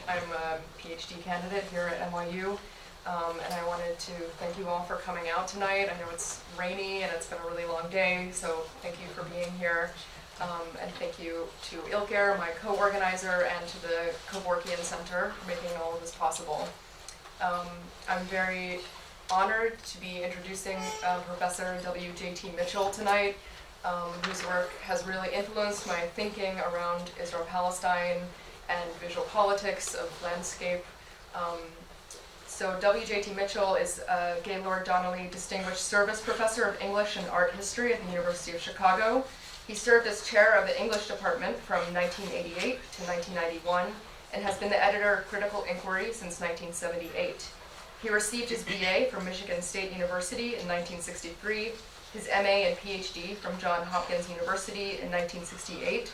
I'm a Ph.D. candidate here at NYU, and I wanted to thank you all for coming out tonight. I know it's rainy and it's been a really long day, so thank you for being here. And thank you to Ilker, my co-organizer, and to the Kevorkian Center for making all of this possible. I'm very honored to be introducing Professor W.J.T. Mitchell tonight, whose work has really influenced my thinking around Israel-Palestine and visual politics of landscape. So W.J.T. Mitchell is a Gaylord Donnelley Distinguished Service Professor of English and Art History at the University of Chicago. He served as chair of the English department from 1988 to 1991 and has been the editor of Critical Inquiry since 1978. He received his BA from Michigan State University in 1963, his MA and Ph.D. from Johns Hopkins University in 1968.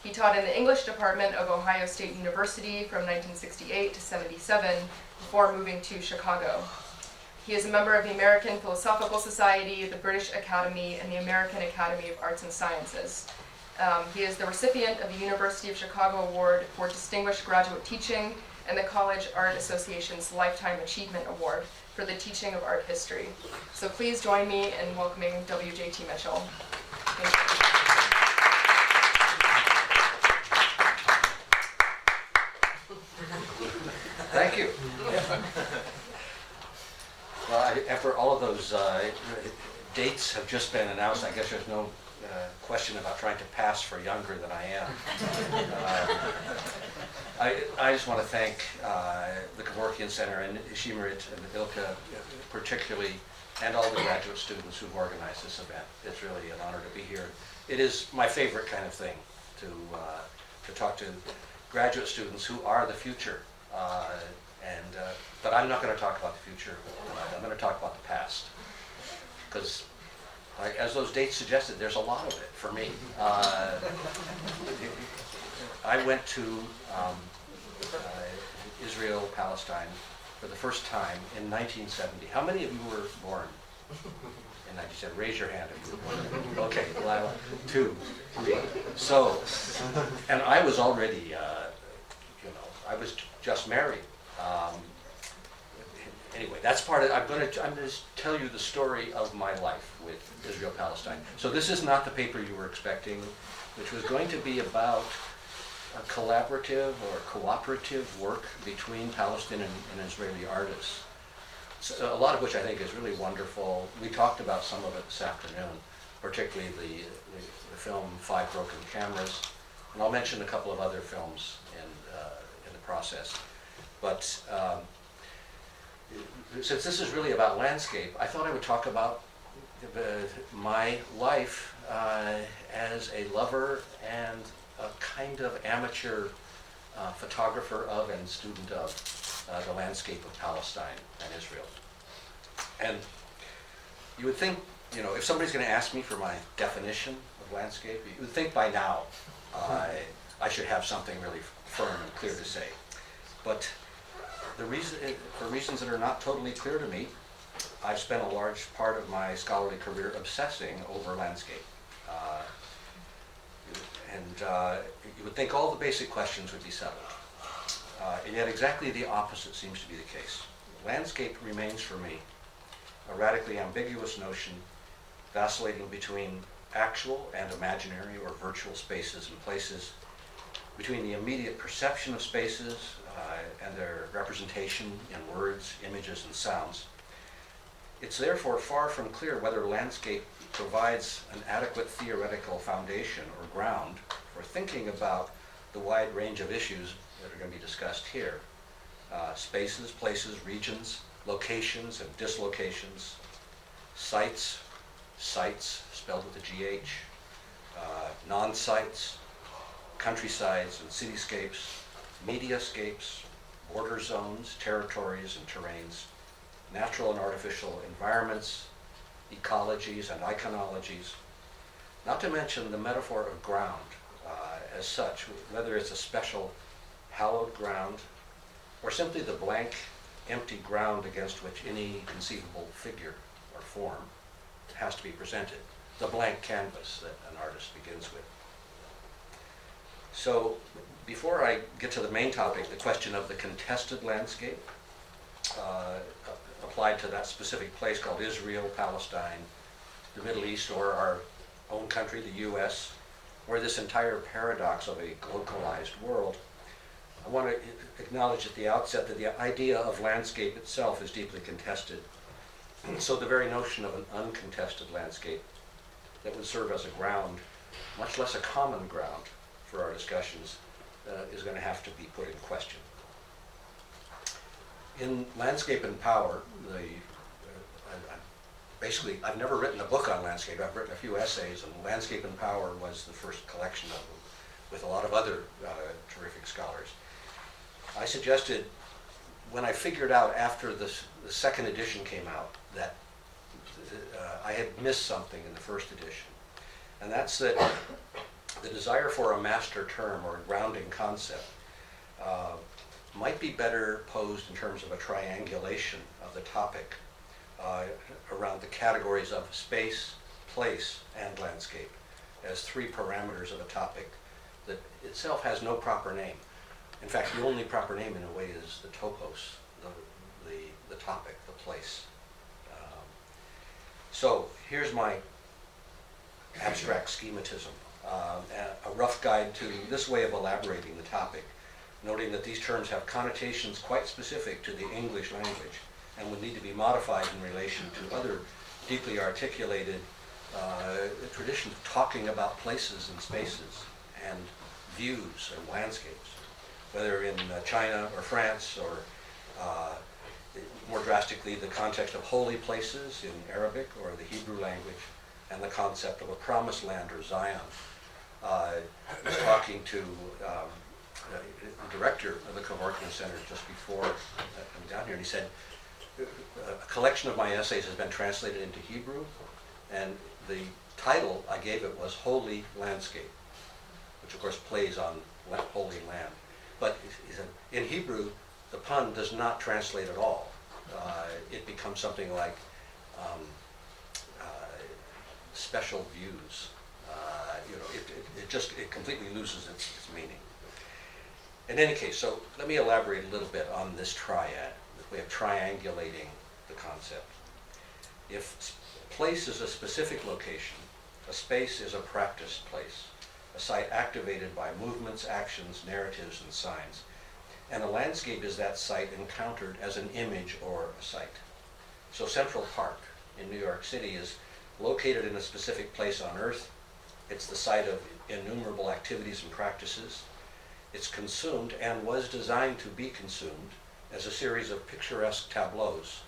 He taught in the English department of Ohio State University from 1968 to 77 before moving to Chicago. He is a member of the American Philosophical Society, the British Academy, and the American Academy of Arts and Sciences. He is the recipient of the University of Chicago Award for Distinguished Graduate Teaching and the College Art Association's Lifetime Achievement Award for the teaching of art history. So please join me in welcoming W.J.T. Mitchell. Thank you. Thank you. Well, after all of those dates have just been announced, I guess there's no question about trying to pass for younger than I am. I just want to thank the Kevorkian Center and Schema and Ilka particularly, and all the graduate students who've organized this event. It's really an honor to be here. It is my favorite kind of thing to talk to graduate students who are the future. But I'm not going to talk about the future tonight. I'm going to talk about the past. Because, as those dates suggested, there's a lot of it for me. I went to Israel-Palestine for the first time in 1970. How many of you were born in 1970? Raise your hand if you were born. Okay, well, 2, 3. So, and I was already, I was just married. Anyway, that's part of it. I'm going to tell you the story of my life with Israel-Palestine. So this is not the paper you were expecting, which was going to be about a collaborative or cooperative work between Palestinian and Israeli artists. So a lot of which I think is really wonderful. We talked about some of it this afternoon, particularly the film 5 Broken Cameras, and I'll mention a couple of other films in the process. But since this is really about landscape, I thought I would talk about my life as a lover and a kind of amateur photographer of and student of the landscape of Palestine and Israel. And you would think, if somebody's going to ask me for my definition of landscape, you would think by now I should have something really firm and clear to say. But for reasons that are not totally clear to me, I've spent a large part of my scholarly career obsessing over landscape. You would think all the basic questions would be settled. And yet exactly the opposite seems to be the case. Landscape remains for me a radically ambiguous notion, vacillating between actual and imaginary or virtual spaces and places, between the immediate perception of spaces and their representation in words, images, and sounds. It's therefore far from clear whether landscape provides an adequate theoretical foundation or ground for thinking about the wide range of issues that are going to be discussed here. Spaces, places, regions, locations and dislocations, sites, spelled with a GH, non-sites, countrysides and cityscapes, mediascapes, border zones, territories and terrains, natural and artificial environments, ecologies and iconologies, not to mention the metaphor of ground as such, whether it's a special hallowed ground or simply the blank, empty ground against which any conceivable figure or form has to be presented, the blank canvas that an artist begins with. So before I get to the main topic, the question of the contested landscape uh, applied to that specific place called Israel-Palestine, the Middle East, or our own country, the U.S., or this entire paradox of a localized world, I want to acknowledge at the outset that the idea of landscape itself is deeply contested. So the very notion of an uncontested landscape that would serve as a ground, much less a common ground for our discussions, is going to have to be put in question. In Landscape and Power, basically, I've never written a book on landscape. I've written a few essays, and Landscape and Power was the first collection of them, with a lot of other terrific scholars. I suggested, when I figured out after the second edition came out, that I had missed something in the first edition. And that's that the desire for a master term or a grounding concept might be better posed in terms of a triangulation of the topic around the categories of space, place, and landscape as three parameters of a topic that itself has no proper name. In fact, the only proper name in a way is the topos, the topic, the place. So here's my abstract schematism, a rough guide to this way of elaborating the topic, noting that these terms have connotations quite specific to the English language and would need to be modified in relation to other deeply articulated traditions talking about places and spaces and views and landscapes, whether in China or France or more drastically the context of holy places in Arabic or the Hebrew language, and the concept of a promised land or Zion. I was talking to the director of the Kevorkian Center just before coming down here, and he said, a collection of my essays has been translated into Hebrew, and the title I gave it was Holy Landscape, which of course plays on holy land. But in Hebrew, the pun does not translate at all. It becomes something like special views. It completely loses its meaning. In any case, so let me elaborate a little bit on this triad, the way of triangulating the concept. If place is a specific location, a space is a practiced place, a site activated by movements, actions, narratives, and signs. And a landscape is that site encountered as an image or a site. So Central Park in New York City is located in a specific place on Earth. It's the site of innumerable activities and practices. It's consumed and was designed to be consumed as a series of picturesque tableaus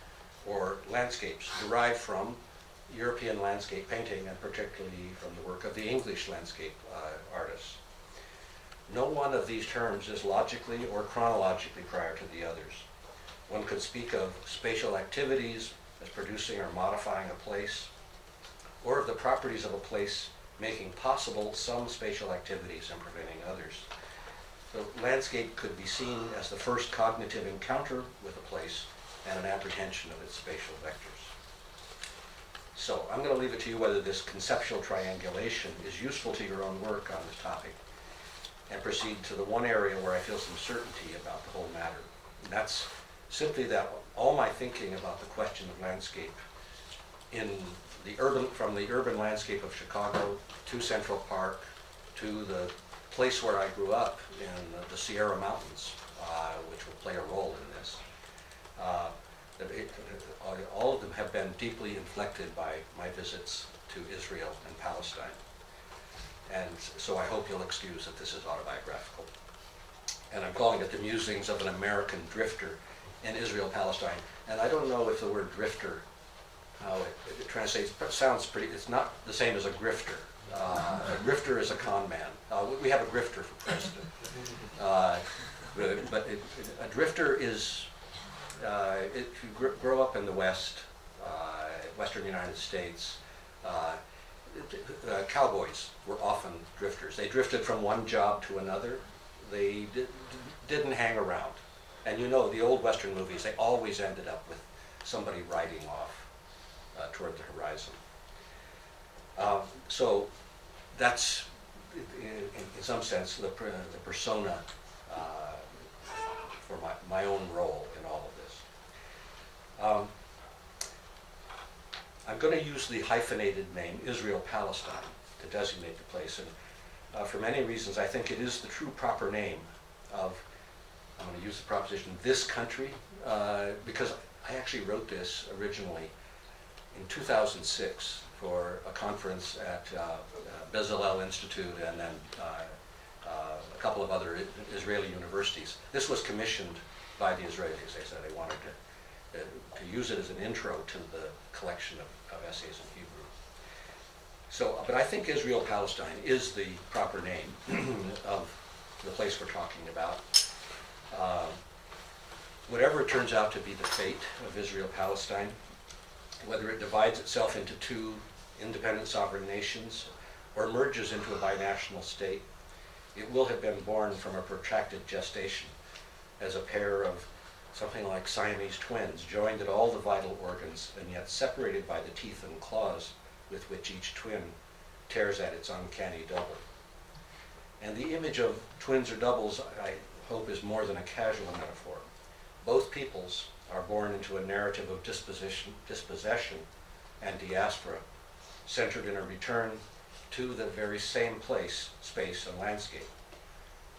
or landscapes derived from European landscape painting, and particularly from the work of the English landscape artists. No one of these terms is logically or chronologically prior to the others. One could speak of spatial activities as producing or modifying a place, or of the properties of a place making possible some spatial activities and preventing others. The landscape could be seen as the first cognitive encounter with a place and an apprehension of its spatial vectors. So I'm going to leave it to you whether this conceptual triangulation is useful to your own work on this topic, and proceed to the one area where I feel some certainty about the whole matter. And that's simply that all my thinking about the question of landscape from the urban landscape of Chicago to Central Park to the place where I grew up in the Sierra Mountains, which will play a role in this. All of them have been deeply inflected by my visits to Israel and Palestine. And so I hope you'll excuse that this is autobiographical. And I'm calling it The Musings of an American Drifter in Israel-Palestine. And I don't know if the word drifter, how it translates, sounds pretty, it's not the same as a grifter. A grifter is a con man. We have a grifter for president. But a drifter is, if you grow up in the West, Western United States, cowboys were often drifters. They drifted from one job to another. They didn't hang around. And you know, the old Western movies, they always ended up with somebody riding off toward the horizon. So that's in some sense, the persona for my own role in all of this. I'm going to use the hyphenated name Israel-Palestine to designate the place, and for many reasons I think it is the true proper name of, I'm going to use the proposition, this country, because I actually wrote this originally in 2006 for a conference at Bezalel Institute and then a couple of other Israeli universities. This was commissioned by the Israelis. They said they wanted to use it as an intro to the collection of essays in Hebrew. So, but I think Israel-Palestine is the proper name of the place we're talking about. Whatever it turns out to be the fate of Israel-Palestine, whether it divides itself into two independent sovereign nations or merges into a binational state, it will have been born from a protracted gestation as a pair of something like Siamese twins, joined at all the vital organs and yet separated by the teeth and claws with which each twin tears at its uncanny double. And the image of twins or doubles, I hope, is more than a casual metaphor. Both peoples are born into a narrative of dispossession and diaspora, centered in a return to the very same place, space, and landscape.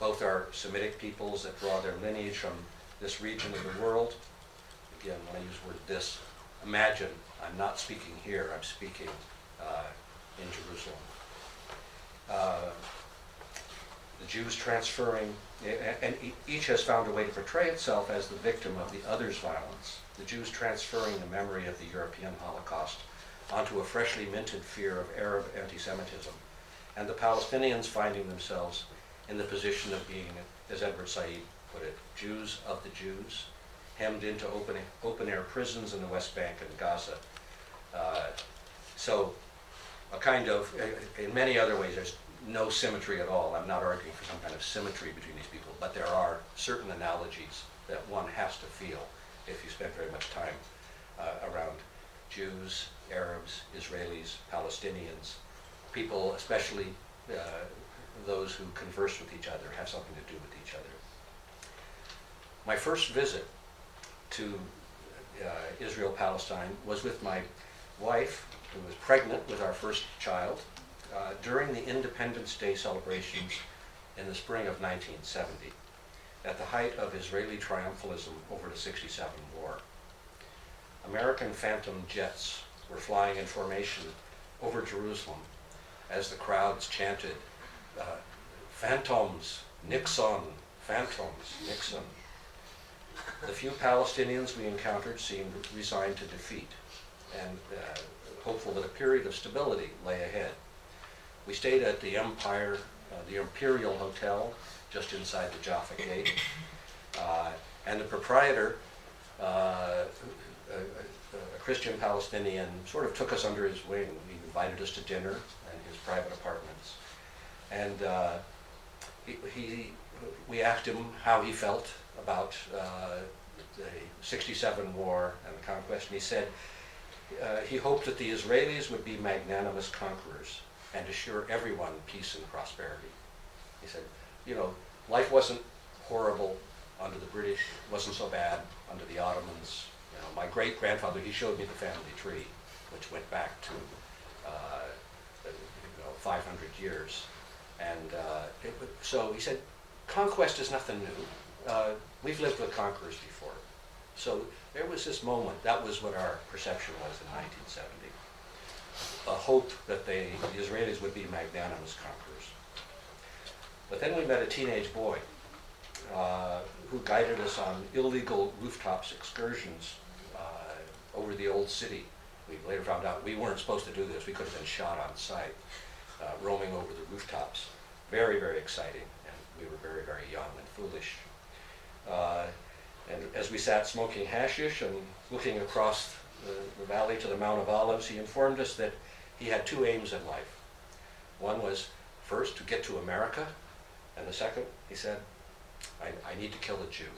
Both are Semitic peoples that draw their lineage from this region of the world. Again, when I use the word this, imagine I'm not speaking here, I'm speaking in Jerusalem. The Jews transferring, and each has found a way to portray itself as the victim of the other's violence. The Jews transferring the memory of the European Holocaust onto a freshly minted fear of Arab anti-Semitism, and the Palestinians finding themselves in the position of being, as Edward Said put it, Jews of the Jews, hemmed into open-air prisons in the West Bank and Gaza. So a kind of, in many other ways, there's no symmetry at all. I'm not arguing for some kind of symmetry between these people, but there are certain analogies that one has to feel if you spend very much time around Jews, Arabs, Israelis, Palestinians, people, especially those who converse with each other, have something to do with each other. My first visit to Israel-Palestine was with my wife, who was pregnant with our first child, during the Independence Day celebrations in the spring of 1970, at the height of Israeli triumphalism over the '67 war. American Phantom jets were flying in formation over Jerusalem as the crowds chanted, "Phantoms, Nixon, Phantoms, Nixon." The few Palestinians we encountered seemed resigned to defeat and hopeful that a period of stability lay ahead. We stayed at the Imperial Hotel just inside the Jaffa gate, and the proprietor, a Christian Palestinian, sort of took us under his wing. He invited us to dinner in his private apartments, and we asked him how he felt about the '67 war and the conquest, and he said he hoped that the Israelis would be magnanimous conquerors and assure everyone peace and prosperity. He said, life wasn't horrible under the British, it wasn't so bad under the Ottomans. My great-grandfather, he showed me the family tree, which went back to 500 years. And so he said, conquest is nothing new. We've lived with conquerors before. So there was this moment, that was what our perception was in 1970. A hope that the Israelis would be magnanimous conquerors. But then we met a teenage boy who guided us on illegal rooftops excursions over the old city. We later found out we weren't supposed to do this. We could have been shot on sight, roaming over the rooftops. Very, very exciting, and we were very, very young and foolish. And as we sat smoking hashish and looking across the valley to the Mount of Olives, he informed us that he had two aims in life. One was, first, to get to America, and the second, he said, I need to kill a Jew.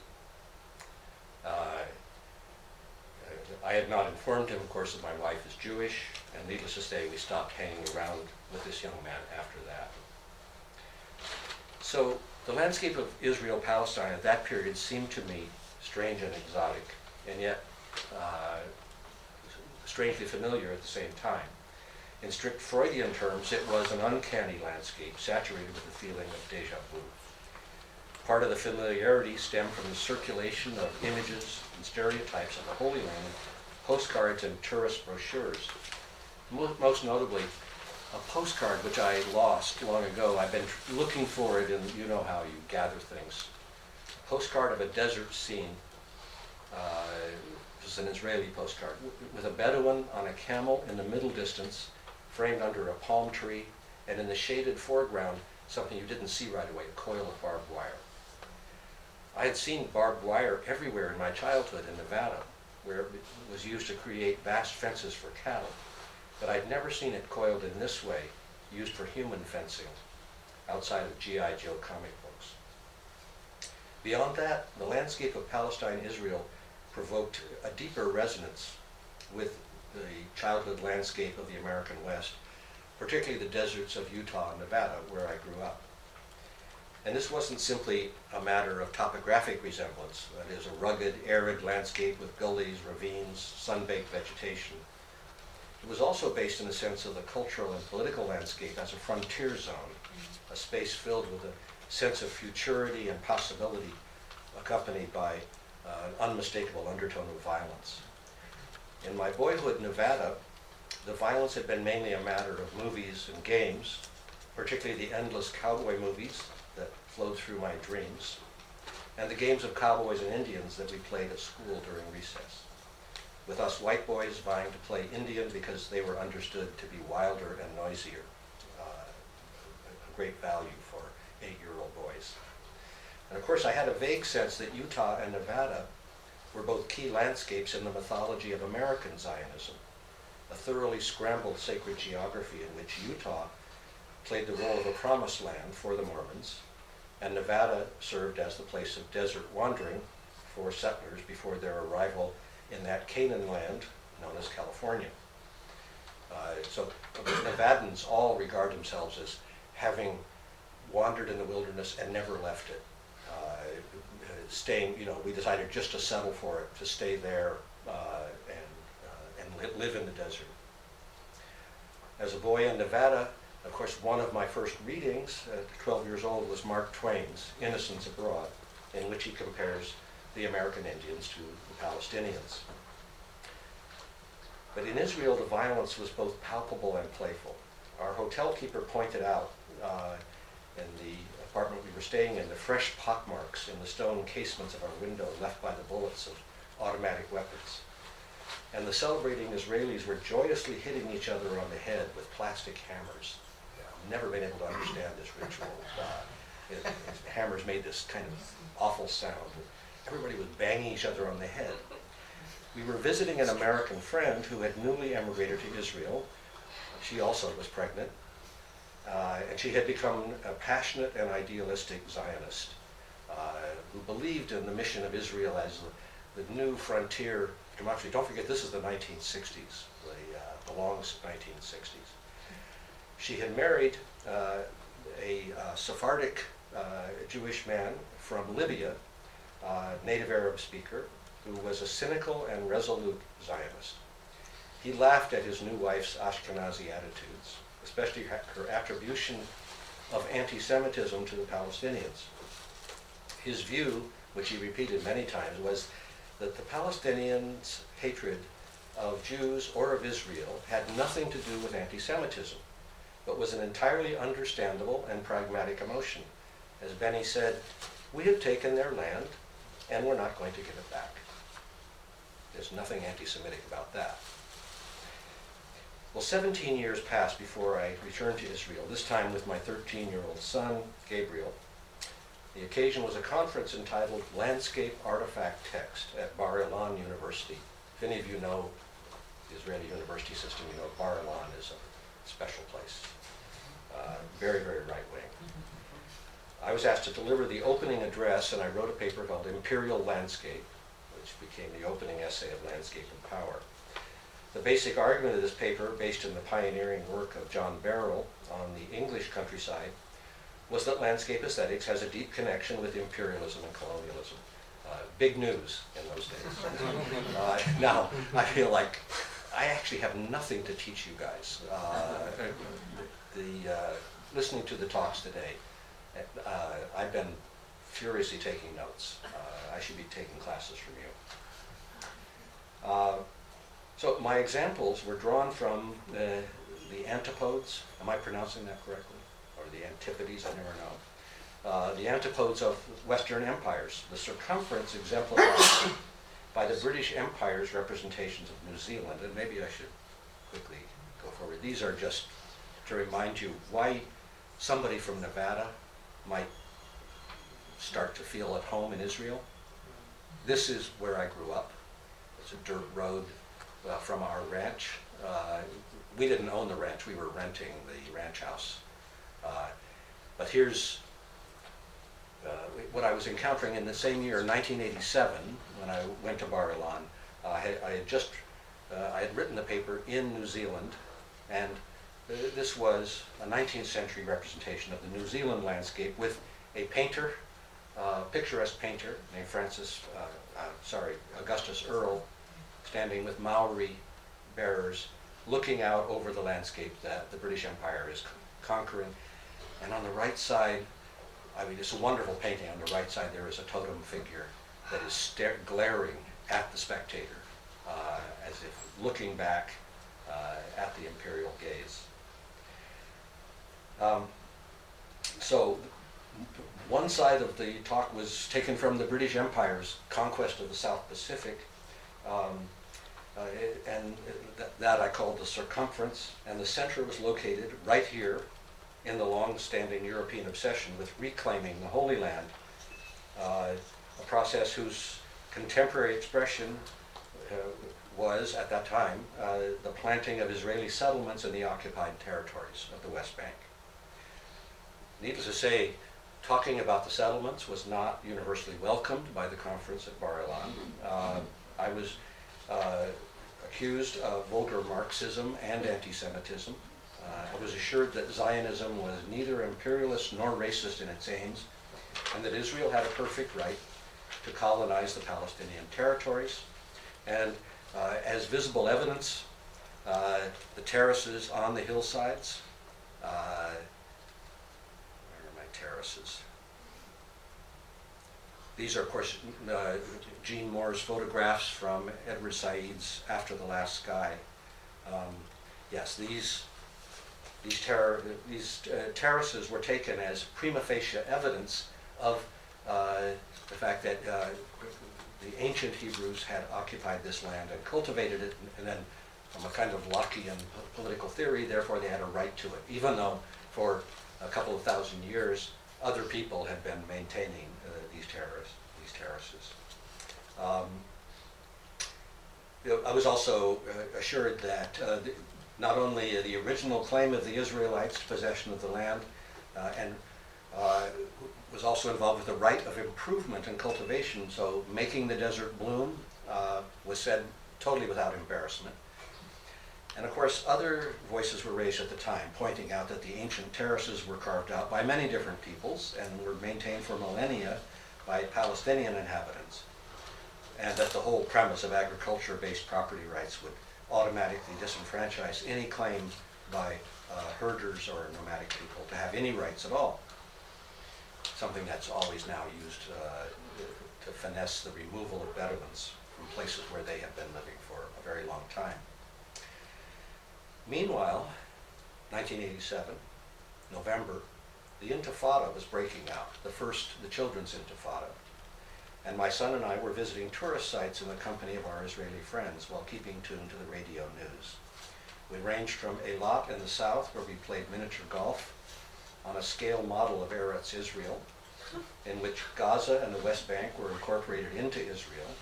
I had not informed him, of course, that my wife is Jewish, and needless to say, we stopped hanging around with this young man after that. So the landscape of Israel-Palestine at that period seemed to me strange and exotic, and yet strangely familiar at the same time. In strict Freudian terms, it was an uncanny landscape saturated with a feeling of deja vu. Part of the familiarity stemmed from the circulation of images and stereotypes of the Holy Land, postcards and tourist brochures. Most notably, a postcard which I lost long ago. I've been looking for it, and you know how you gather things. A postcard of a desert scene. It was an Israeli postcard, with a Bedouin on a camel in the middle distance, framed under a palm tree, and in the shaded foreground, something you didn't see right away, a coil of barbed wire. I had seen barbed wire everywhere in my childhood in Nevada, where it was used to create vast fences for cattle, but I'd never seen it coiled in this way, used for human fencing, outside of G.I. Joe comic books. Beyond that, the landscape of Palestine-Israel provoked a deeper resonance with the childhood landscape of the American West, particularly the deserts of Utah and Nevada, where I grew up. And this wasn't simply a matter of topographic resemblance, that is, a rugged, arid landscape with gullies, ravines, sun-baked vegetation. It was also based in the sense of the cultural and political landscape as a frontier zone, a space filled with a sense of futurity and possibility, accompanied by an unmistakable undertone of violence. In my boyhood, Nevada, the violence had been mainly a matter of movies and games, particularly the endless cowboy movies that flowed through my dreams, and the games of cowboys and Indians that we played at school during recess, with us white boys vying to play Indian because they were understood to be wilder and noisier, a great value for 8-year-old boys. And of course, I had a vague sense that Utah and Nevada were both key landscapes in the mythology of American Zionism, a thoroughly scrambled sacred geography in which Utah played the role of a promised land for the Mormons, and Nevada served as the place of desert wandering for settlers before their arrival in that Canaan land known as California. So Nevadans all regard themselves as having wandered in the wilderness and never left it. Staying, we decided just to settle for it, to stay there and live in the desert. As a boy in Nevada, of course, one of my first readings at 12 years old was Mark Twain's Innocents Abroad, in which he compares the American Indians to the Palestinians. But in Israel, the violence was both palpable and playful. Our hotel keeper pointed out in the apartment we were staying in the fresh pockmarks in the stone casements of our window left by the bullets of automatic weapons. And the celebrating Israelis were joyously hitting each other on the head with plastic hammers. I've never been able to understand this ritual. Hammers made this kind of awful sound. Everybody was banging each other on the head. We were visiting an American friend who had newly emigrated to Israel. She also was pregnant. And she had become a passionate and idealistic Zionist who believed in the mission of Israel as the new frontier of democracy. Don't forget, this is the 1960s, the long 1960s. She had married a Sephardic Jewish man from Libya, native Arab speaker, who was a cynical and resolute Zionist. He laughed at his new wife's Ashkenazi attitudes, especially her attribution of anti-Semitism to the Palestinians. His view, which he repeated many times, was that the Palestinians' hatred of Jews or of Israel had nothing to do with anti-Semitism, but was an entirely understandable and pragmatic emotion. As Benny said, we have taken their land and we're not going to give it back. There's nothing anti-Semitic about that. Well, 17 years passed before I returned to Israel, this time with my 13-year-old son, Gabriel. The occasion was a conference entitled Landscape Artifact Text at Bar-Ilan University. If any of you know the Israeli university system, you know Bar-Ilan is a special place. Very, very right-wing. I was asked to deliver the opening address, and I wrote a paper called Imperial Landscape, which became the opening essay of Landscape and Power. The basic argument of this paper, based in the pioneering work of John Barrell on the English countryside, was that landscape aesthetics has a deep connection with imperialism and colonialism. Big news in those days. Now, I feel like I actually have nothing to teach you guys. Listening to the talks today, I've been furiously taking notes. I should be taking classes from you. So my examples were drawn from the antipodes. Am I pronouncing that correctly? Or the antipodes, I never know. The antipodes of Western empires. The circumference exemplified by the British Empire's representations of New Zealand. And maybe I should quickly go forward. These are just to remind you why somebody from Nevada might start to feel at home in Israel. This is where I grew up. It's a dirt road from our ranch. We didn't own the ranch, we were renting the ranch house. But here's what I was encountering in the same year, 1987, when I went to Bar Ilan. I had written the paper in New Zealand, and this was a 19th century representation of the New Zealand landscape with a painter, picturesque painter named Augustus Earle, standing with Maori bearers, looking out over the landscape that the British Empire is conquering. And on the right side, I mean, it's a wonderful painting. On the right side, there is a totem figure that is glaring at the spectator, as if looking back at the imperial gaze. So one side of the talk was taken from the British Empire's conquest of the South Pacific, and that I called the circumference, and the center was located right here in the long-standing European obsession with reclaiming the Holy Land, a process whose contemporary expression was, at that time, the planting of Israeli settlements in the occupied territories of the West Bank. Needless to say, talking about the settlements was not universally welcomed by the conference at Bar Ilan. I was accused of vulgar Marxism and anti-Semitism. I was assured that Zionism was neither imperialist nor racist in its aims, and that Israel had a perfect right to colonize the Palestinian territories. And as visible evidence, the terraces on the hillsides, where are my terraces? These are, of course, Jean Moore's photographs from Edward Said's After the Last Sky. Yes, these terraces were taken as prima facie evidence of the fact that the ancient Hebrews had occupied this land and cultivated it, and then from a kind of Lockean political theory, therefore they had a right to it, even though for a couple of thousand years other people had been maintaining these terraces. I was also assured that not only the original claim of the Israelites to possession of the land, and was also involved with the right of improvement and cultivation, so making the desert bloom was said totally without embarrassment. And of course, other voices were raised at the time, pointing out that the ancient terraces were carved out by many different peoples and were maintained for millennia by Palestinian inhabitants, and that the whole premise of agriculture-based property rights would automatically disenfranchise any claim by herders or nomadic people to have any rights at all. Something that's always now used to finesse the removal of Bedouins from places where they have been living for a very long time. Meanwhile, 1987, November, the Intifada was breaking out, the children's Intifada. And my son and I were visiting tourist sites in the company of our Israeli friends while keeping tuned to the radio news. We ranged from Eilat in the south, where we played miniature golf, on a scale model of Eretz Israel, in which Gaza and the West Bank were incorporated into Israel.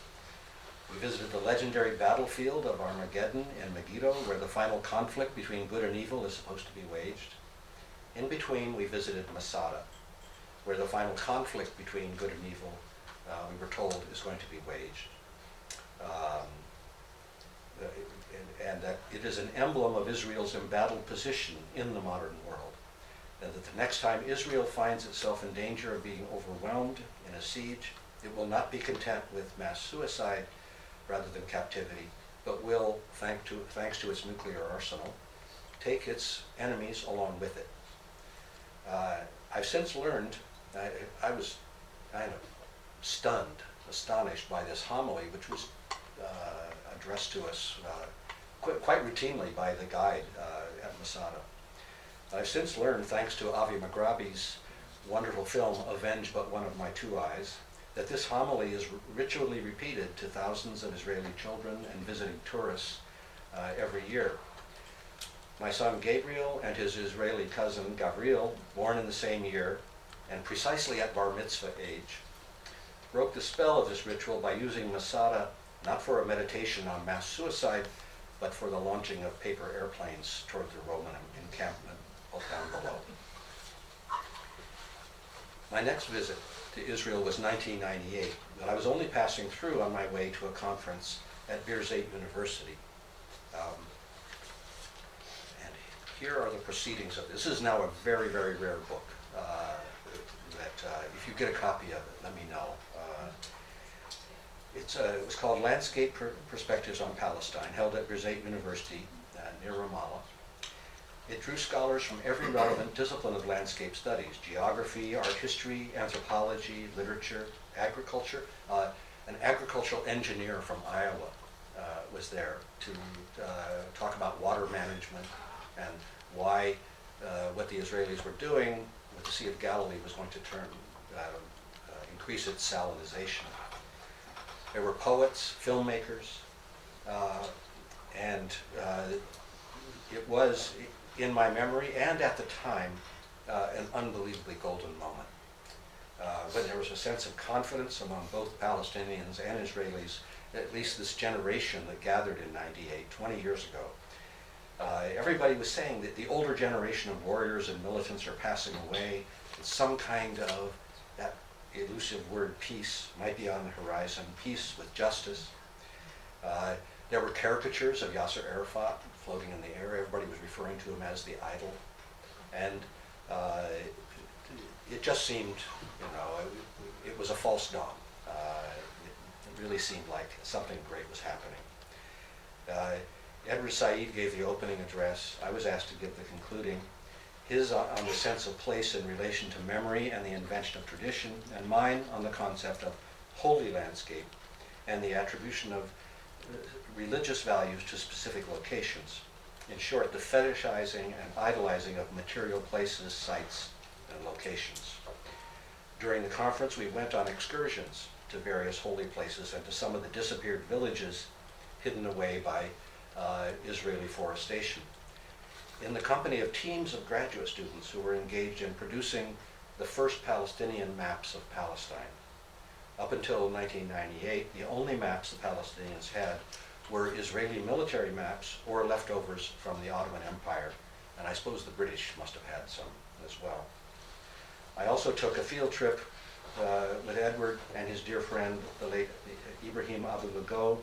We visited the legendary battlefield of Armageddon in Megiddo, where the final conflict between good and evil is supposed to be waged. In between, we visited Masada, where the final conflict between good and evil, we were told, is going to be waged. And that it is an emblem of Israel's embattled position in the modern world. and that the next time Israel finds itself in danger of being overwhelmed in a siege, it will not be content with mass suicide rather than captivity, but will, thanks to its nuclear arsenal, take its enemies along with it. I've since learned, I was kind of astonished by this homily, which was addressed to us quite routinely by the guide at Masada. I've since learned, thanks to Avi Maghrabi's wonderful film, Avenge But One of My Two Eyes, that this homily is ritually repeated to thousands of Israeli children and visiting tourists every year. My son Gabriel and his Israeli cousin Gabriel, born in the same year and precisely at bar mitzvah age, broke the spell of this ritual by using Masada not for a meditation on mass suicide, but for the launching of paper airplanes toward the Roman encampment down below. My next visit to Israel was 1998, but I was only passing through on my way to a conference at Birzeit University. And here are the proceedings of this. This is now a very, very rare book that if you get a copy of it, let me know. It was called Landscape Perspectives on Palestine, held at Birzeit University near Ramallah. It drew scholars from every relevant discipline of landscape studies: geography, art history, anthropology, literature, agriculture. An agricultural engineer from Iowa was there to talk about water management and why what the Israelis were doing with the Sea of Galilee was going to increase its salinization. There were poets, filmmakers, and it was, in my memory and at the time, an unbelievably golden moment. When there was a sense of confidence among both Palestinians and Israelis, at least this generation that gathered in 98, 20 years ago. Everybody was saying that the older generation of warriors and militants are passing away. Some kind of that elusive word peace might be on the horizon, peace with justice. There were caricatures of Yasser Arafat floating in the air. Everybody was referring to him as the idol. And it just seemed, it was a false dawn. It really seemed like something great was happening. Edward Said gave the opening address. I was asked to give the concluding. His on the sense of place in relation to memory and the invention of tradition, and mine on the concept of holy landscape and the attribution of religious values to specific locations. In short, the fetishizing and idolizing of material places, sites, and locations. During the conference, we went on excursions to various holy places and to some of the disappeared villages hidden away by Israeli forestation, in the company of teams of graduate students who were engaged in producing the first Palestinian maps of Palestine. Up until 1998, the only maps the Palestinians had were Israeli military maps or leftovers from the Ottoman Empire, and I suppose the British must have had some as well. I also took a field trip with Edward and his dear friend, the late Ibrahim Abu Lugo,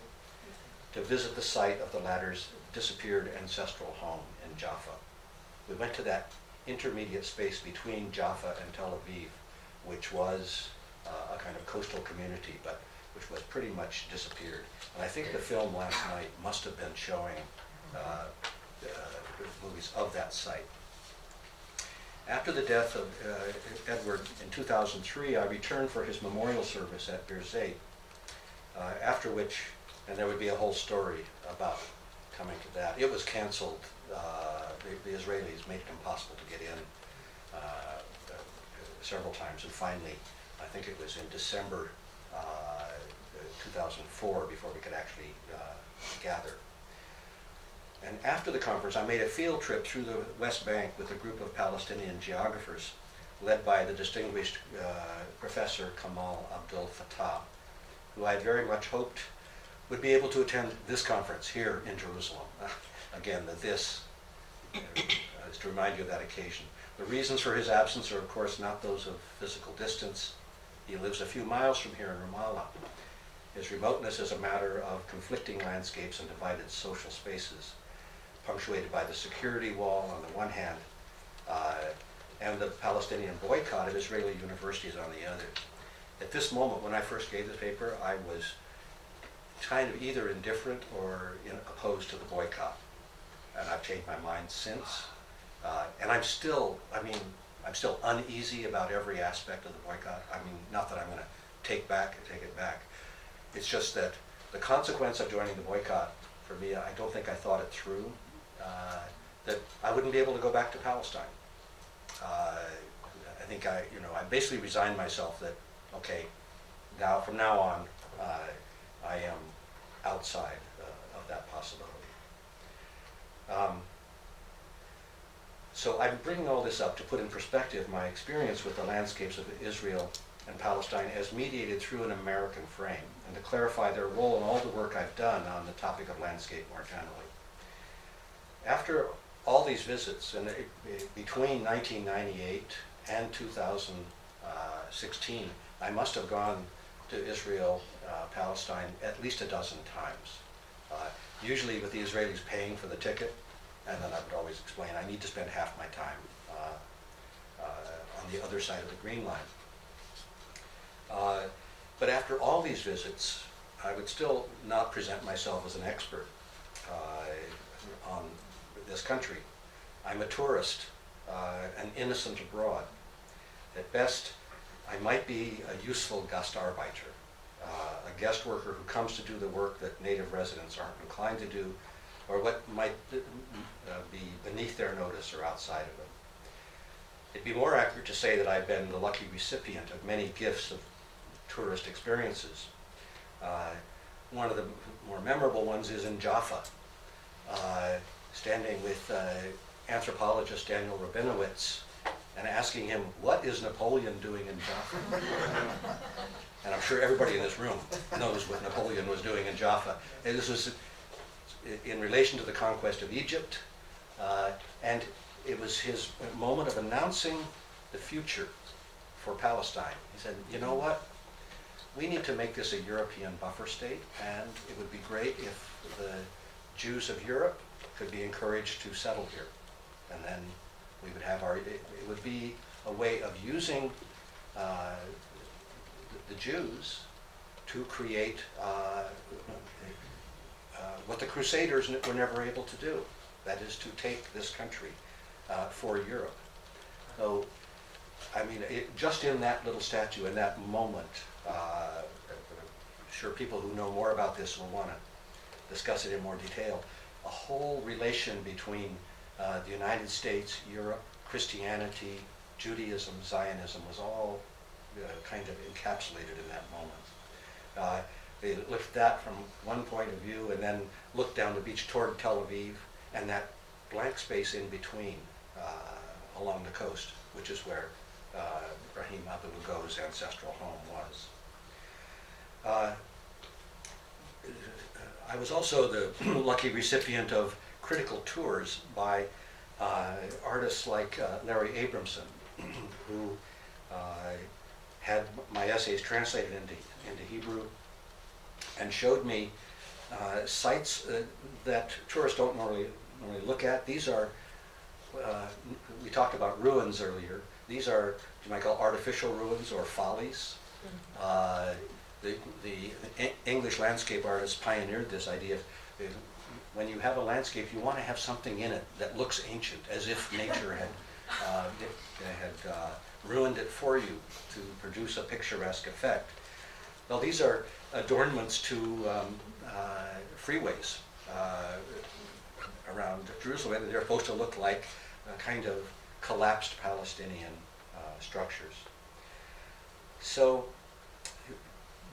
to visit the site of the latter's disappeared ancestral home in Jaffa. We went to that intermediate space between Jaffa and Tel Aviv, which was a kind of coastal community, but which was pretty much disappeared. And I think the film last night must have been showing movies of that site. After the death of Edward in 2003, I returned for his memorial service at Birzeit, after which, and there would be a whole story about coming to that. It was canceled. The Israelis made it impossible to get in several times, and finally, I think it was in December 2004 before we could actually gather. And after the conference, I made a field trip through the West Bank with a group of Palestinian geographers led by the distinguished Professor Kamal Abdul Fattah, who I very much hoped would be able to attend this conference here in Jerusalem. Again, this is to remind you of that occasion. The reasons for his absence are, of course, not those of physical distance. He lives a few miles from here in Ramallah. His remoteness is a matter of conflicting landscapes and divided social spaces, punctuated by the security wall on the one hand, and the Palestinian boycott of Israeli universities on the other. At this moment, when I first gave this paper, I was kind of either indifferent or opposed to the boycott. And I've changed my mind since. And I'm still uneasy about every aspect of the boycott. I mean, not that I'm going to take it back. It's just that the consequence of joining the boycott, for me, I don't think I thought it through, that I wouldn't be able to go back to Palestine. I think I basically resigned myself that, okay, from now on, I am outside of that possibility. So I'm bringing all this up to put in perspective my experience with the landscapes of Israel and Palestine as mediated through an American frame, and to clarify their role in all the work I've done on the topic of landscape more generally. After all these visits, and between 1998 and 2016, I must have gone to Israel, Palestine at least a dozen times. Usually with the Israelis paying for the ticket, and then I would always explain I need to spend half my time on the other side of the Green Line. But after all these visits, I would still not present myself as an expert on this country. I'm a tourist, an innocent abroad. At best, I might be a useful Gastarbeiter, a guest worker who comes to do the work that native residents aren't inclined to do, or what might be beneath their notice or outside of it. It'd be more accurate to say that I've been the lucky recipient of many gifts of tourist experiences. One of the more memorable ones is in Jaffa, standing with anthropologist Daniel Rabinowitz and asking him, what is Napoleon doing in Jaffa? And I'm sure everybody in this room knows what Napoleon was doing in Jaffa. And this was in relation to the conquest of Egypt, and it was his moment of announcing the future for Palestine. He said, you know what? We need to make this a European buffer state, and it would be great if the Jews of Europe could be encouraged to settle here. And then we would have it would be a way of using the Jews to create what the Crusaders were never able to do. That is to take this country for Europe. So, I mean, just in that little statue, in that moment, I'm sure people who know more about this will want to discuss it in more detail. A whole relation between the United States, Europe, Christianity, Judaism, Zionism was all kind of encapsulated in that moment. They looked at that from one point of view and then looked down the beach toward Tel Aviv and that blank space in between along the coast, which is where Ibrahim Abu Lugo's ancestral home was. I was also the lucky recipient of critical tours by artists like Larry Abramson, who had my essays translated into Hebrew and showed me sites that tourists don't normally look at. These are, we talked about ruins earlier. These are, you might call artificial ruins or follies. The English landscape artists pioneered this idea of when you have a landscape, you want to have something in it that looks ancient, as if nature had ruined it for you to produce a picturesque effect. Well, these are adornments to freeways around Jerusalem, and they're supposed to look like kind of collapsed Palestinian structures. So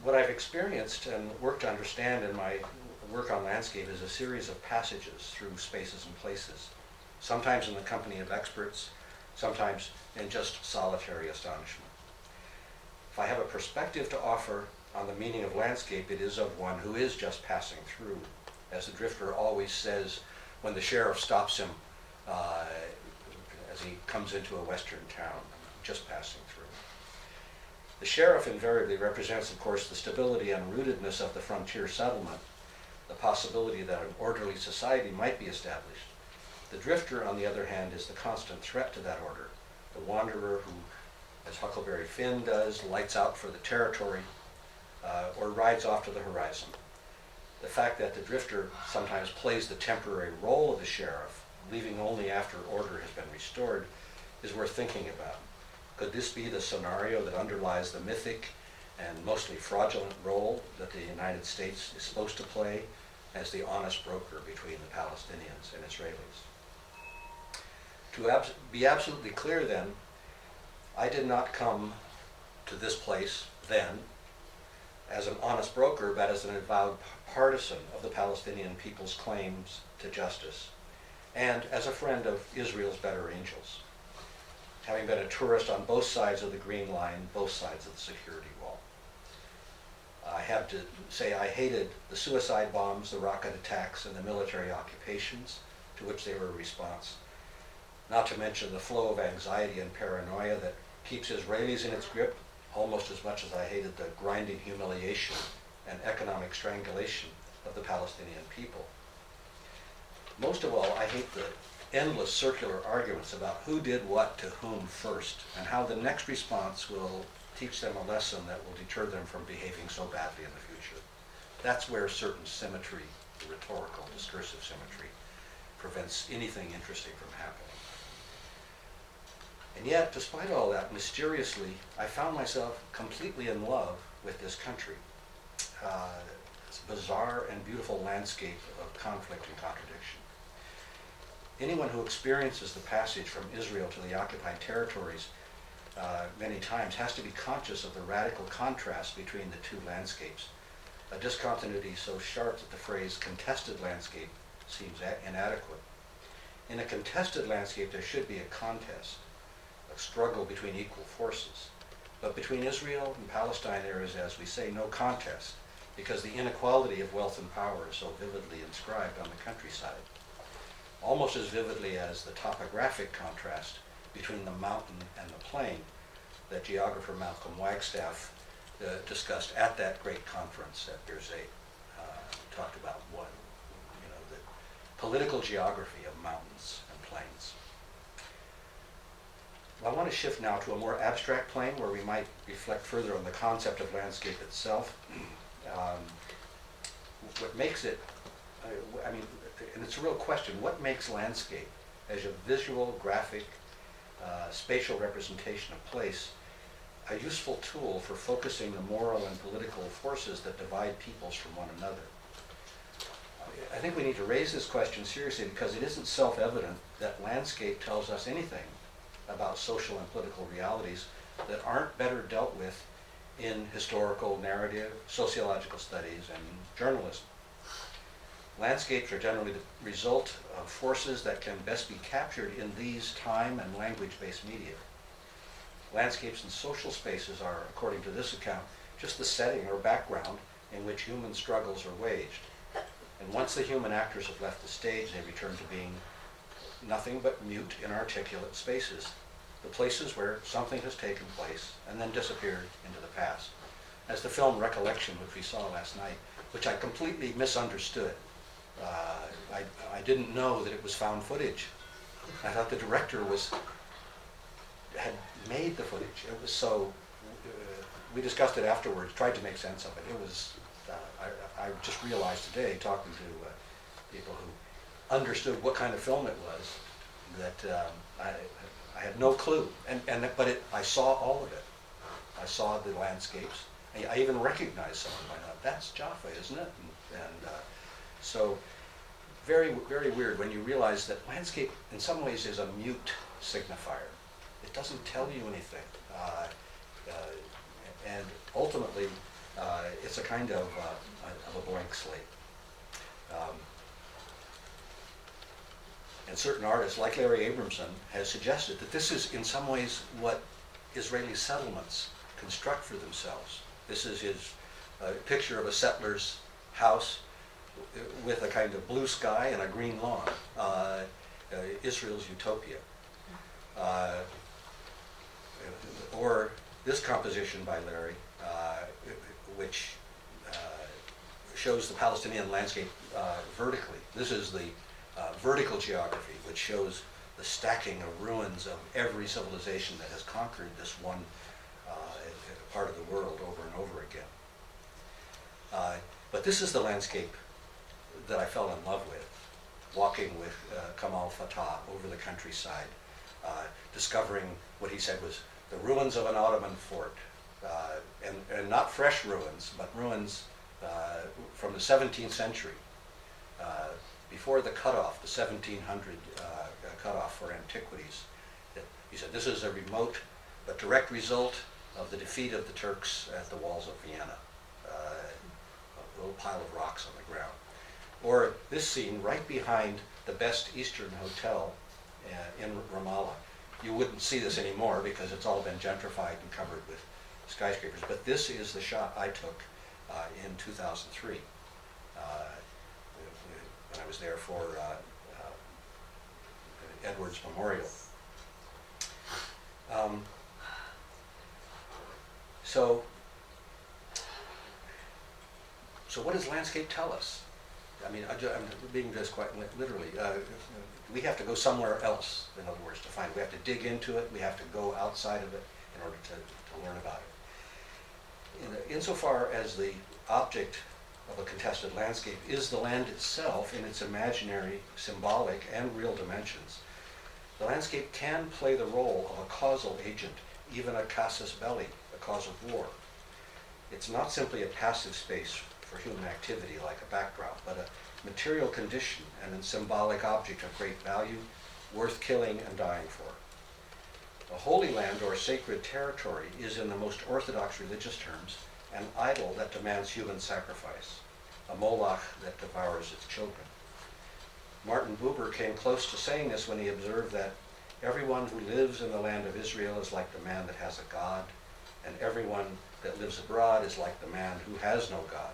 what I've experienced and worked to understand in my work on landscape is a series of passages through spaces and places, sometimes in the company of experts, sometimes in just solitary astonishment. If I have a perspective to offer on the meaning of landscape, it is of one who is just passing through. As the drifter always says when the sheriff stops him as he comes into a western town, just passing through. The sheriff invariably represents, of course, the stability and rootedness of the frontier settlement, the possibility that an orderly society might be established. The drifter, on the other hand, is the constant threat to that order, the wanderer who, as Huckleberry Finn does, lights out for the territory, or rides off to the horizon. The fact that the drifter sometimes plays the temporary role of the sheriff, leaving only after order has been restored, is worth thinking about. Could this be the scenario that underlies the mythic and mostly fraudulent role that the United States is supposed to play as the honest broker between the Palestinians and Israelis? To be absolutely clear then, I did not come to this place then as an honest broker, but as an avowed partisan of the Palestinian people's claims to justice, and as a friend of Israel's better angels, having been a tourist on both sides of the Green Line, both sides of the security wall. I have to say I hated the suicide bombs, the rocket attacks, and the military occupations to which they were a response, not to mention the flow of anxiety and paranoia that keeps Israelis in its grip almost as much as I hated the grinding humiliation and economic strangulation of the Palestinian people. Most of all, I hate the endless circular arguments about who did what to whom first, and how the next response will teach them a lesson that will deter them from behaving so badly in the future. That's where certain symmetry, the rhetorical, discursive symmetry, prevents anything interesting from happening. And yet, despite all that, mysteriously, I found myself completely in love with this country. This bizarre and beautiful landscape of conflict and contradiction. Anyone who experiences the passage from Israel to the occupied territories many times has to be conscious of the radical contrast between the two landscapes, a discontinuity so sharp that the phrase contested landscape seems inadequate. In a contested landscape, there should be a contest, a struggle between equal forces. But between Israel and Palestine, there is, as we say, no contest, because the inequality of wealth and power is so vividly inscribed on the countryside, almost as vividly as the topographic contrast between the mountain and the plain that geographer Malcolm Wagstaff discussed at that great conference at Berzate. Talked about the political geography of mountains and plains. I want to shift now to a more abstract plane where we might reflect further on the concept of landscape itself. What makes it, and it's a real question, what makes landscape as a visual, graphic, spatial representation of place a useful tool for focusing the moral and political forces that divide peoples from one another? I think we need to raise this question seriously because it isn't self-evident that landscape tells us anything about social and political realities that aren't better dealt with in historical narrative, sociological studies, and journalism. Landscapes are generally the result of forces that can best be captured in these time and language-based media. Landscapes and social spaces are, according to this account, just the setting or background in which human struggles are waged. And once the human actors have left the stage, they return to being nothing but mute, inarticulate spaces, the places where something has taken place and then disappeared into the past. As the film Recollection, which we saw last night, which I completely misunderstood. I didn't know that it was found footage. I thought the director had made the footage. It was so, we discussed it afterwards, tried to make sense of it. It was, I just realized today, talking to people who understood what kind of film it was, that I had no clue. But I saw all of it. I saw the landscapes. I even recognized some of them. I thought, that's Jaffa, isn't it? So very, very weird when you realize that landscape in some ways is a mute signifier. It doesn't tell you anything. And ultimately, it's a kind of a blank slate. And certain artists, like Larry Abramson, has suggested that this is in some ways what Israeli settlements construct for themselves. This is his picture of a settler's house with a kind of blue sky and a green lawn. Israel's utopia. Or this composition by Larry, which shows the Palestinian landscape vertically. This is the vertical geography, which shows the stacking of ruins of every civilization that has conquered this one part of the world over and over again. But this is the landscape that I fell in love with, walking with Kamal Fatah over the countryside, discovering what he said was the ruins of an Ottoman fort, and not fresh ruins, but ruins from the 17th century, before the cutoff, the 1700 cutoff for antiquities. He said this is a remote but direct result of the defeat of the Turks at the walls of Vienna, a little pile of rocks on the ground. Or this scene right behind the best Eastern hotel in Ramallah. You wouldn't see this anymore because it's all been gentrified and covered with skyscrapers, but this is the shot I took in 2003 when I was there for Edwards Memorial. So what does landscape tell us? I mean, I'm being just quite literally. We have to go somewhere else, in other words, to find. We have to dig into it. We have to go outside of it in order to learn about it. Insofar as the object of a contested landscape is the land itself in its imaginary, symbolic, and real dimensions, the landscape can play the role of a causal agent, even a casus belli, a cause of war. It's not simply a passive space for human activity like a backdrop, but a material condition and a symbolic object of great value, worth killing and dying for. A holy land or sacred territory is, in the most orthodox religious terms, an idol that demands human sacrifice, a Moloch that devours its children. Martin Buber came close to saying this when he observed that everyone who lives in the land of Israel is like the man that has a God, and everyone that lives abroad is like the man who has no God.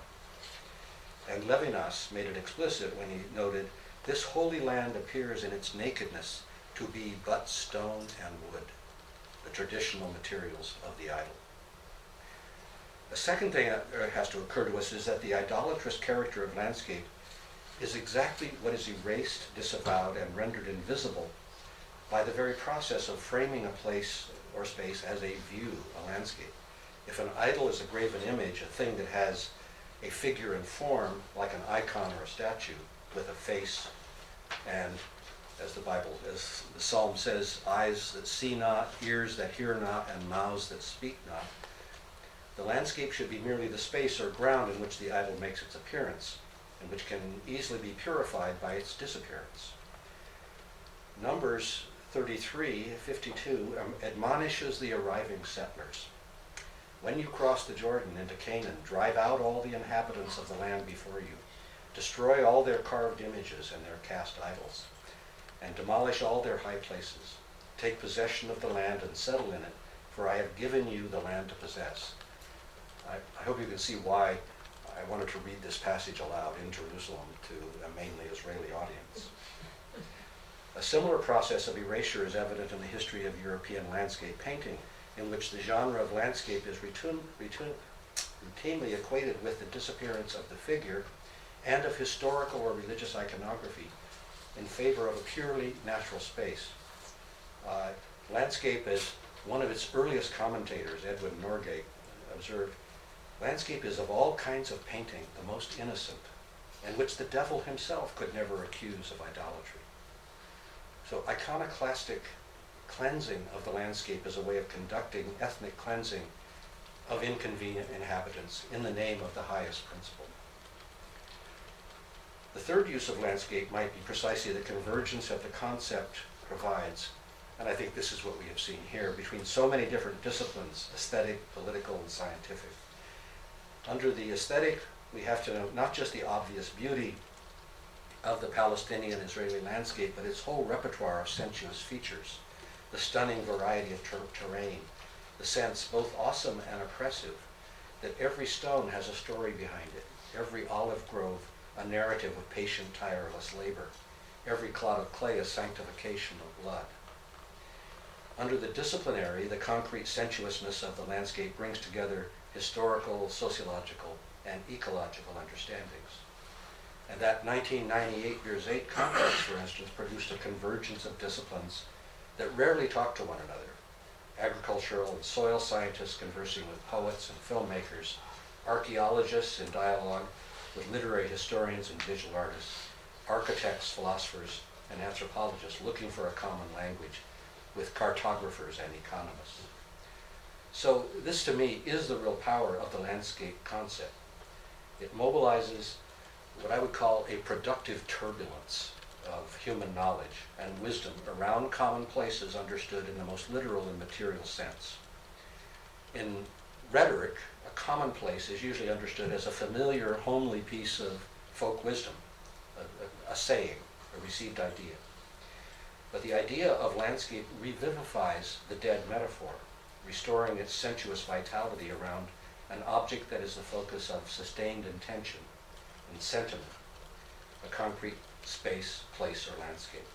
And Levinas made it explicit when he noted, this holy land appears in its nakedness to be but stone and wood, the traditional materials of the idol. The second thing that has to occur to us is that the idolatrous character of landscape is exactly what is erased, disavowed, and rendered invisible by the very process of framing a place or space as a view, a landscape. If an idol is a graven image, a thing that has a figure and form, like an icon or a statue, with a face and, as the Psalm says, eyes that see not, ears that hear not, and mouths that speak not, the landscape should be merely the space or ground in which the idol makes its appearance, and which can easily be purified by its disappearance. Numbers 33:52 admonishes the arriving settlers. When you cross the Jordan into Canaan, drive out all the inhabitants of the land before you. Destroy all their carved images and their cast idols, and demolish all their high places. Take possession of the land and settle in it, for I have given you the land to possess. I hope you can see why I wanted to read this passage aloud in Jerusalem to a mainly Israeli audience. A similar process of erasure is evident in the history of European landscape painting, in which the genre of landscape is routinely equated with the disappearance of the figure and of historical or religious iconography in favor of a purely natural space. Landscape, as one of its earliest commentators, Edwin Norgate, observed, landscape is of all kinds of painting the most innocent, and which the devil himself could never accuse of idolatry. So iconoclastic cleansing of the landscape is a way of conducting ethnic cleansing of inconvenient inhabitants in the name of the highest principle. The third use of landscape might be precisely the convergence that the concept provides, and I think this is what we have seen here, between so many different disciplines, aesthetic, political, and scientific. Under the aesthetic, we have to note not just the obvious beauty of the Palestinian-Israeli landscape, but its whole repertoire of sensuous features, the stunning variety of terrain, the sense, both awesome and oppressive, that every stone has a story behind it, every olive grove a narrative of patient, tireless labor, every clod of clay a sanctification of blood. Under the disciplinary, the concrete sensuousness of the landscape brings together historical, sociological, and ecological understandings. And that 1998 Year's 8 conference, for instance, produced a convergence of disciplines that rarely talk to one another. Agricultural and soil scientists conversing with poets and filmmakers, archaeologists in dialogue with literary historians and visual artists, architects, philosophers, and anthropologists looking for a common language with cartographers and economists. So this, to me, is the real power of the landscape concept. It mobilizes what I would call a productive turbulence of human knowledge and wisdom around common places understood in the most literal and material sense. In rhetoric, a commonplace is usually understood as a familiar, homely piece of folk wisdom, a saying, a received idea. But the idea of landscape revivifies the dead metaphor, restoring its sensuous vitality around an object that is the focus of sustained intention and sentiment, a concrete space, place, or landscape.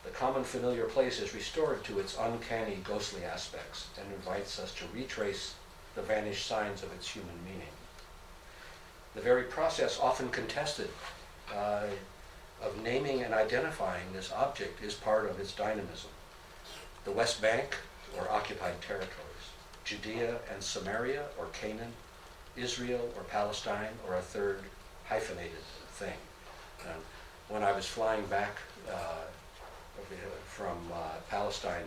The common familiar place is restored to its uncanny, ghostly aspects and invites us to retrace the vanished signs of its human meaning. The very process, often contested, of naming and identifying this object is part of its dynamism. The West Bank, or occupied territories, Judea and Samaria, or Canaan, Israel or Palestine, or a third hyphenated thing. When I was flying back from Palestine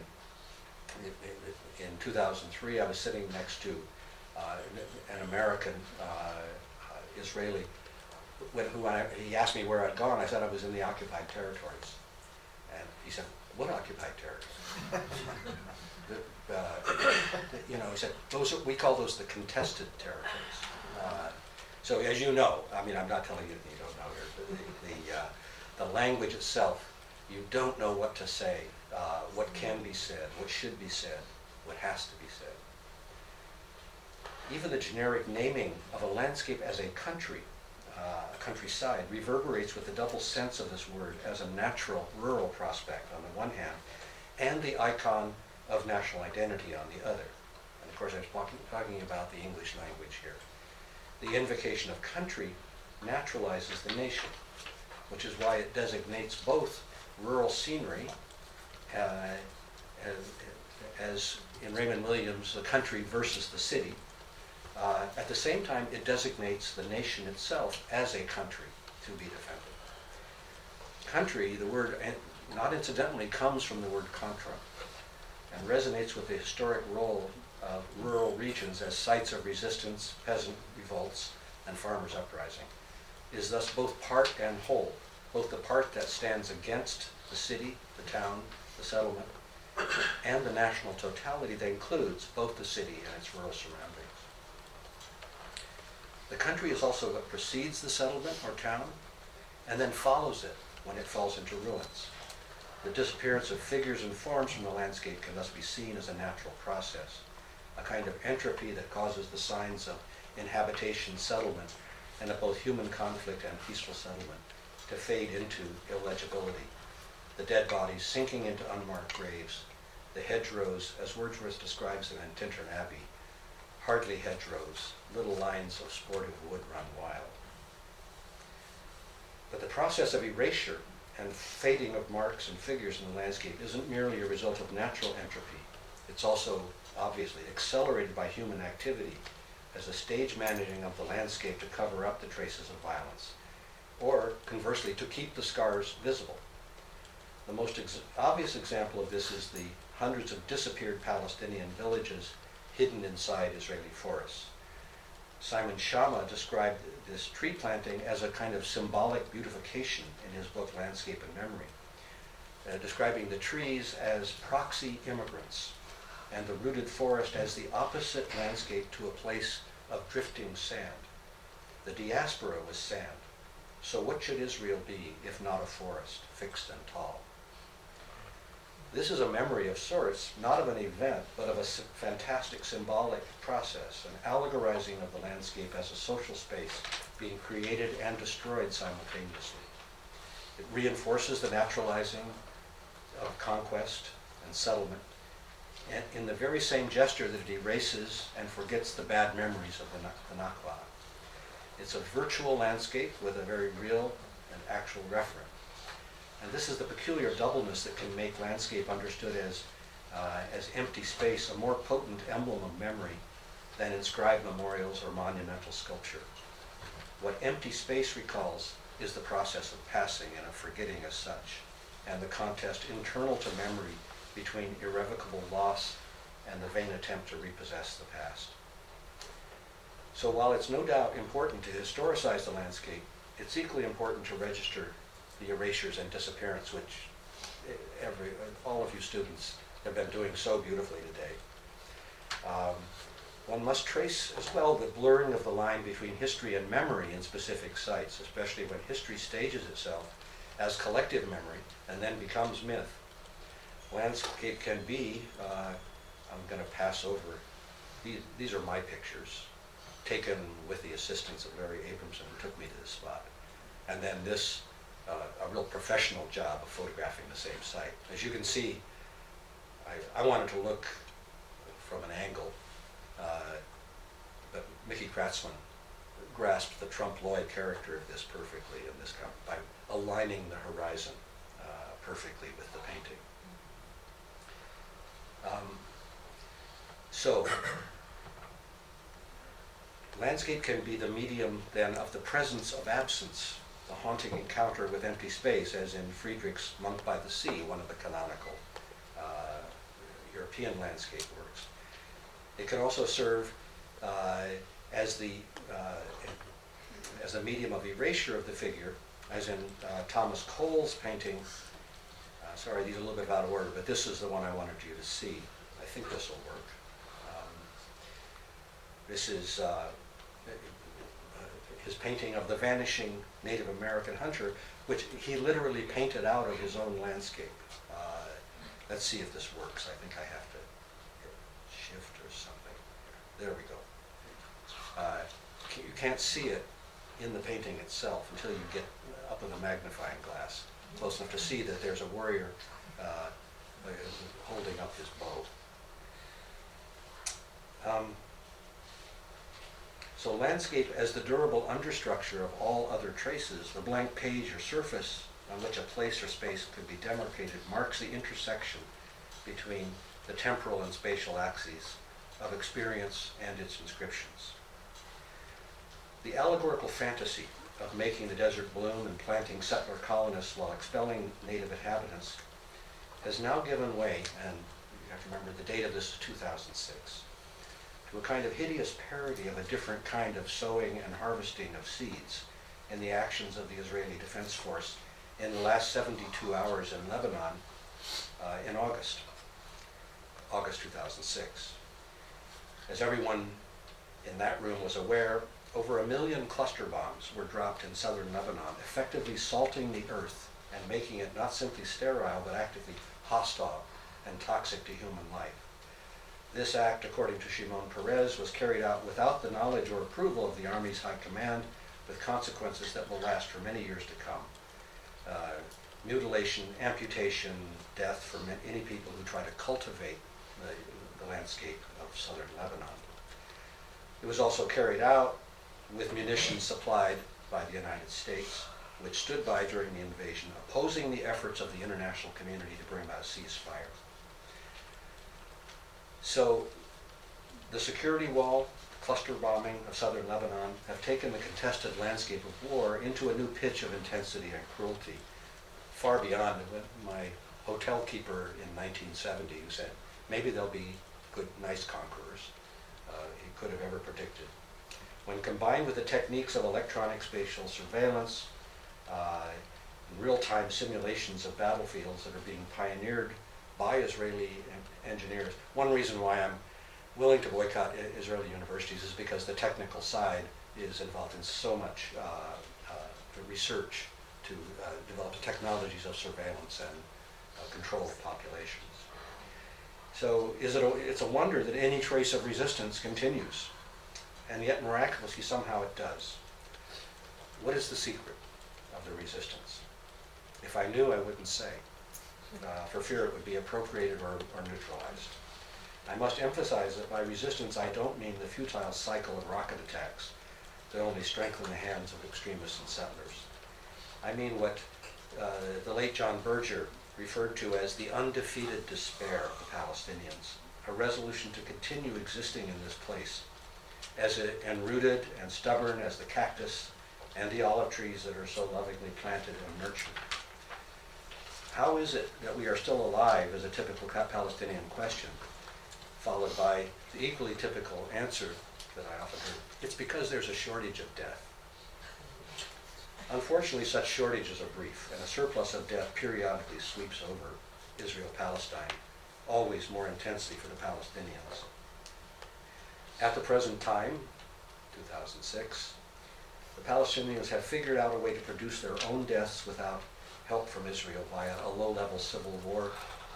in 2003, I was sitting next to an American Israeli. He asked me where I'd gone, I said I was in the occupied territories. And he said, "What occupied territories?" He said, we call those the contested territories. So as you know, I mean, I'm not telling you that you don't know here, but the language itself, you don't know what to say, what can be said, what should be said, what has to be said. Even the generic naming of a landscape as a country, a countryside, reverberates with the double sense of this word as a natural rural prospect on the one hand, and the icon of national identity on the other. And of course, I was talking about the English language here. The invocation of country naturalizes the nation, which is why it designates both rural scenery, as in Raymond Williams, the country versus the city. At the same time, it designates the nation itself as a country to be defended. Country, the word, not incidentally, comes from the word contra, and resonates with the historic role of rural regions as sites of resistance, peasant revolts, and farmers' uprising. It is thus both part and whole, both the part that stands against the city, the town, the settlement, and the national totality that includes both the city and its rural surroundings. The country is also what precedes the settlement or town, and then follows it when it falls into ruins. The disappearance of figures and forms from the landscape can thus be seen as a natural process, a kind of entropy that causes the signs of inhabitation, settlement, and of both human conflict and peaceful settlement to fade into illegibility, the dead bodies sinking into unmarked graves, the hedgerows, as Wordsworth describes them in Tintern Abbey, hardly hedgerows, little lines of sportive wood run wild. But the process of erasure and fading of marks and figures in the landscape isn't merely a result of natural entropy. It's also, obviously, accelerated by human activity as a stage managing of the landscape to cover up the traces of violence, or, conversely, to keep the scars visible. The most obvious example of this is the hundreds of disappeared Palestinian villages hidden inside Israeli forests. Simon Schema described this tree planting as a kind of symbolic beautification in his book Landscape and Memory, describing the trees as proxy immigrants and the rooted forest as the opposite landscape to a place of drifting sand. The diaspora was sand. So what should Israel be if not a forest, fixed and tall? This is a memory of sorts, not of an event, but of a fantastic symbolic process, an allegorizing of the landscape as a social space being created and destroyed simultaneously. It reinforces the naturalizing of conquest and settlement, and in the very same gesture that it erases and forgets the bad memories of the Nakba. It's a virtual landscape with a very real and actual referent. And this is the peculiar doubleness that can make landscape understood as empty space a more potent emblem of memory than inscribed memorials or monumental sculpture. What empty space recalls is the process of passing and of forgetting as such, and the contest internal to memory between irrevocable loss and the vain attempt to repossess the past. So while it's no doubt important to historicize the landscape, it's equally important to register the erasures and disappearance, which all of you students have been doing so beautifully today. One must trace as well the blurring of the line between history and memory in specific sites, especially when history stages itself as collective memory and then becomes myth. Landscape can be, I'm going to pass over, these are my pictures, taken with the assistance of Larry Abramson, who took me to this spot. And then this, a real professional job of photographing the same site. As you can see, I wanted to look from an angle, but Mickey Kratzman grasped the trompe-l'oeil character of this perfectly in this by aligning the horizon perfectly with the painting. So, landscape can be the medium then of the presence of absence, the haunting encounter with empty space, as in Friedrich's Monk by the Sea, one of the canonical European landscape works. It can also serve as a medium of erasure of the figure, as in Thomas Cole's painting. Sorry, these are a little bit out of order, but this is the one I wanted you to see. I think this will work. This is his painting of the vanishing Native American hunter, which he literally painted out of his own landscape. Let's see if this works. I think I have to hit shift or something. There we go. You can't see it in the painting itself until you get up in the magnifying glass, close enough to see that there's a warrior holding up his bow. So landscape as the durable understructure of all other traces, the blank page or surface on which a place or space could be demarcated, marks the intersection between the temporal and spatial axes of experience and its inscriptions. The allegorical fantasy of making the desert bloom and planting settler colonists while expelling native inhabitants has now given way, and you have to remember the date of this is 2006, to a kind of hideous parody of a different kind of sowing and harvesting of seeds in the actions of the Israeli Defense Force in the last 72 hours in Lebanon in August 2006. As everyone in that room was aware, over 1 million cluster bombs were dropped in southern Lebanon, effectively salting the earth and making it not simply sterile, but actively hostile and toxic to human life. This act, according to Shimon Peres, was carried out without the knowledge or approval of the Army's high command, with consequences that will last for many years to come. Mutilation, amputation, death for any people who try to cultivate the landscape of southern Lebanon. It was also carried out with munitions supplied by the United States, which stood by during the invasion, opposing the efforts of the international community to bring about a ceasefire. So the security wall, cluster bombing of southern Lebanon have taken the contested landscape of war into a new pitch of intensity and cruelty, far beyond my hotel keeper in 1970 who said, maybe they'll be good, nice conquerors. He could have ever predicted. When combined with the techniques of electronic spatial surveillance, real-time simulations of battlefields that are being pioneered by Israeli engineers. One reason why I'm willing to boycott Israeli universities is because the technical side is involved in so much research to develop the technologies of surveillance and control of populations. So it's a wonder that any trace of resistance continues, and yet miraculously somehow it does. What is the secret of the resistance? If I knew, I wouldn't say, for fear it would be appropriated or neutralized. I must emphasize that by resistance I don't mean the futile cycle of rocket attacks, to only strengthen the hands of extremists and settlers. I mean what the late John Berger referred to as the undefeated despair of the Palestinians, a resolution to continue existing in this place, as enrooted and stubborn as the cactus and the olive trees that are so lovingly planted and nurtured. How is it that we are still alive is a typical Palestinian question, followed by the equally typical answer that I often heard. It's because there's a shortage of death. Unfortunately, such shortages are brief, and a surplus of death periodically sweeps over Israel-Palestine, always more intensely for the Palestinians. At the present time, 2006, the Palestinians have figured out a way to produce their own deaths without help from Israel via a low-level civil war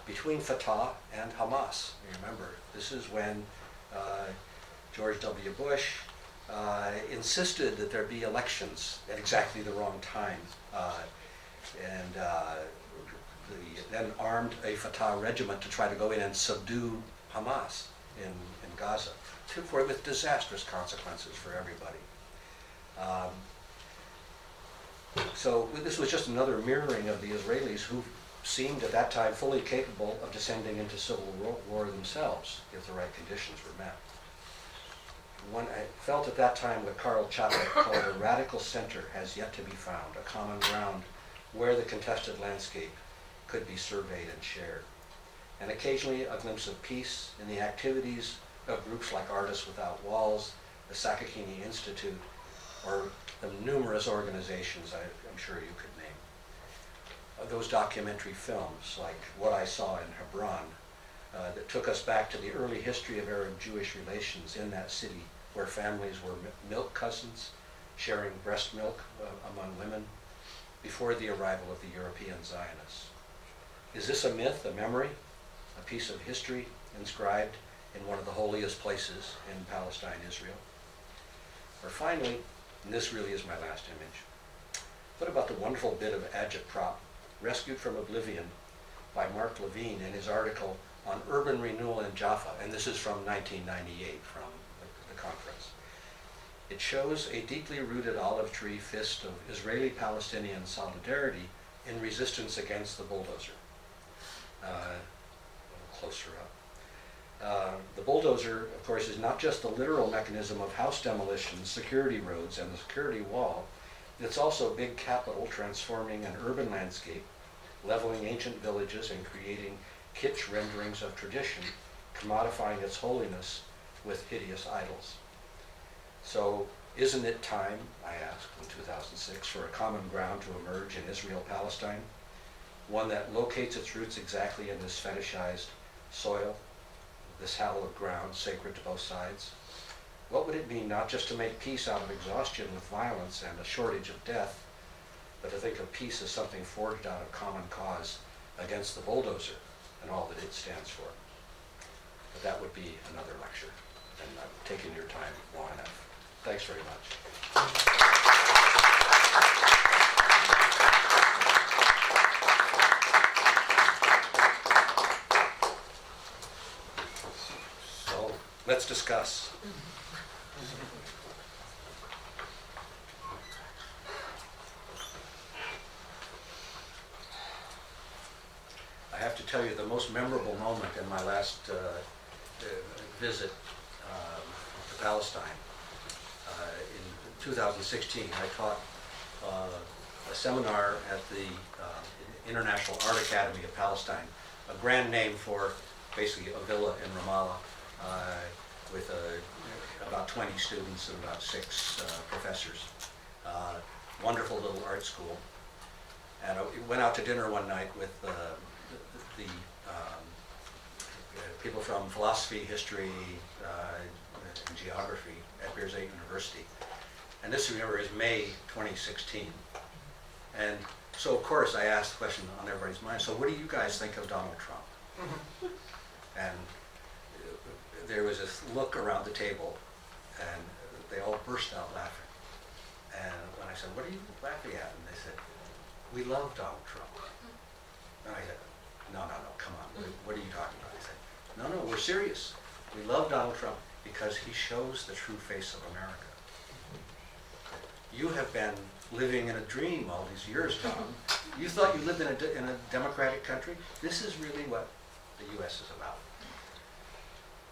between Fatah and Hamas. Remember, this is when George W. Bush insisted that there be elections at exactly the wrong time, and then armed a Fatah regiment to try to go in and subdue Hamas in Gaza, with disastrous consequences for everybody. So this was just another mirroring of the Israelis, who seemed at that time fully capable of descending into civil war themselves if the right conditions were met. I felt at that time what Karl Popper called a radical center has yet to be found, a common ground where the contested landscape could be surveyed and shared. And occasionally a glimpse of peace in the activities of groups like Artists Without Walls, the Sakakini Institute, or the numerous organizations I'm sure you could name. Those documentary films, like What I Saw in Hebron, that took us back to the early history of Arab-Jewish relations in that city, where families were milk cousins, sharing breast milk among women, before the arrival of the European Zionists. Is this a myth, a memory, a piece of history inscribed in one of the holiest places in Palestine, Israel? Or finally, and this really is my last image, what about the wonderful bit of agitprop rescued from oblivion by Mark Levine in his article on urban renewal in Jaffa, and this is from 1998, from the conference. It shows a deeply rooted olive tree fist of Israeli-Palestinian solidarity in resistance against the bulldozer. A little closer up. The bulldozer, of course, is not just the literal mechanism of house demolitions, security roads, and the security wall. It's also big capital transforming an urban landscape, leveling ancient villages and creating kitsch renderings of tradition, commodifying its holiness with hideous idols. So isn't it time, I asked in 2006, for a common ground to emerge in Israel-Palestine, one that locates its roots exactly in this fetishized soil, this hallowed ground sacred to both sides? What would it mean not just to make peace out of exhaustion with violence and a shortage of death, but to think of peace as something forged out of common cause against the bulldozer and all that it stands for? But that would be another lecture, and I've taken your time long enough. Thanks very much. So let's discuss. I have to tell you the most memorable moment in my last visit to Palestine. In 2016, I taught a seminar at the International Art Academy of Palestine, a grand name for basically a villa in Ramallah, with about 20 students and about 6 professors. Wonderful little art school. And I went out to dinner one night with the people from philosophy, history, and geography at Birzeit University. And this, remember, is May 2016. And so, of course, I asked the question on everybody's mind, so what do you guys think of Donald Trump? And there was this look around the table, and they all burst out laughing. And when I said, what are you laughing at? And they said, we love Donald Trump. And I said, no, come on, what are you talking about? They said, no, we're serious. We love Donald Trump because he shows the true face of America. you have been living in a dream all these years, Tom. You thought you lived in a democratic country? This is really what the U.S. is about.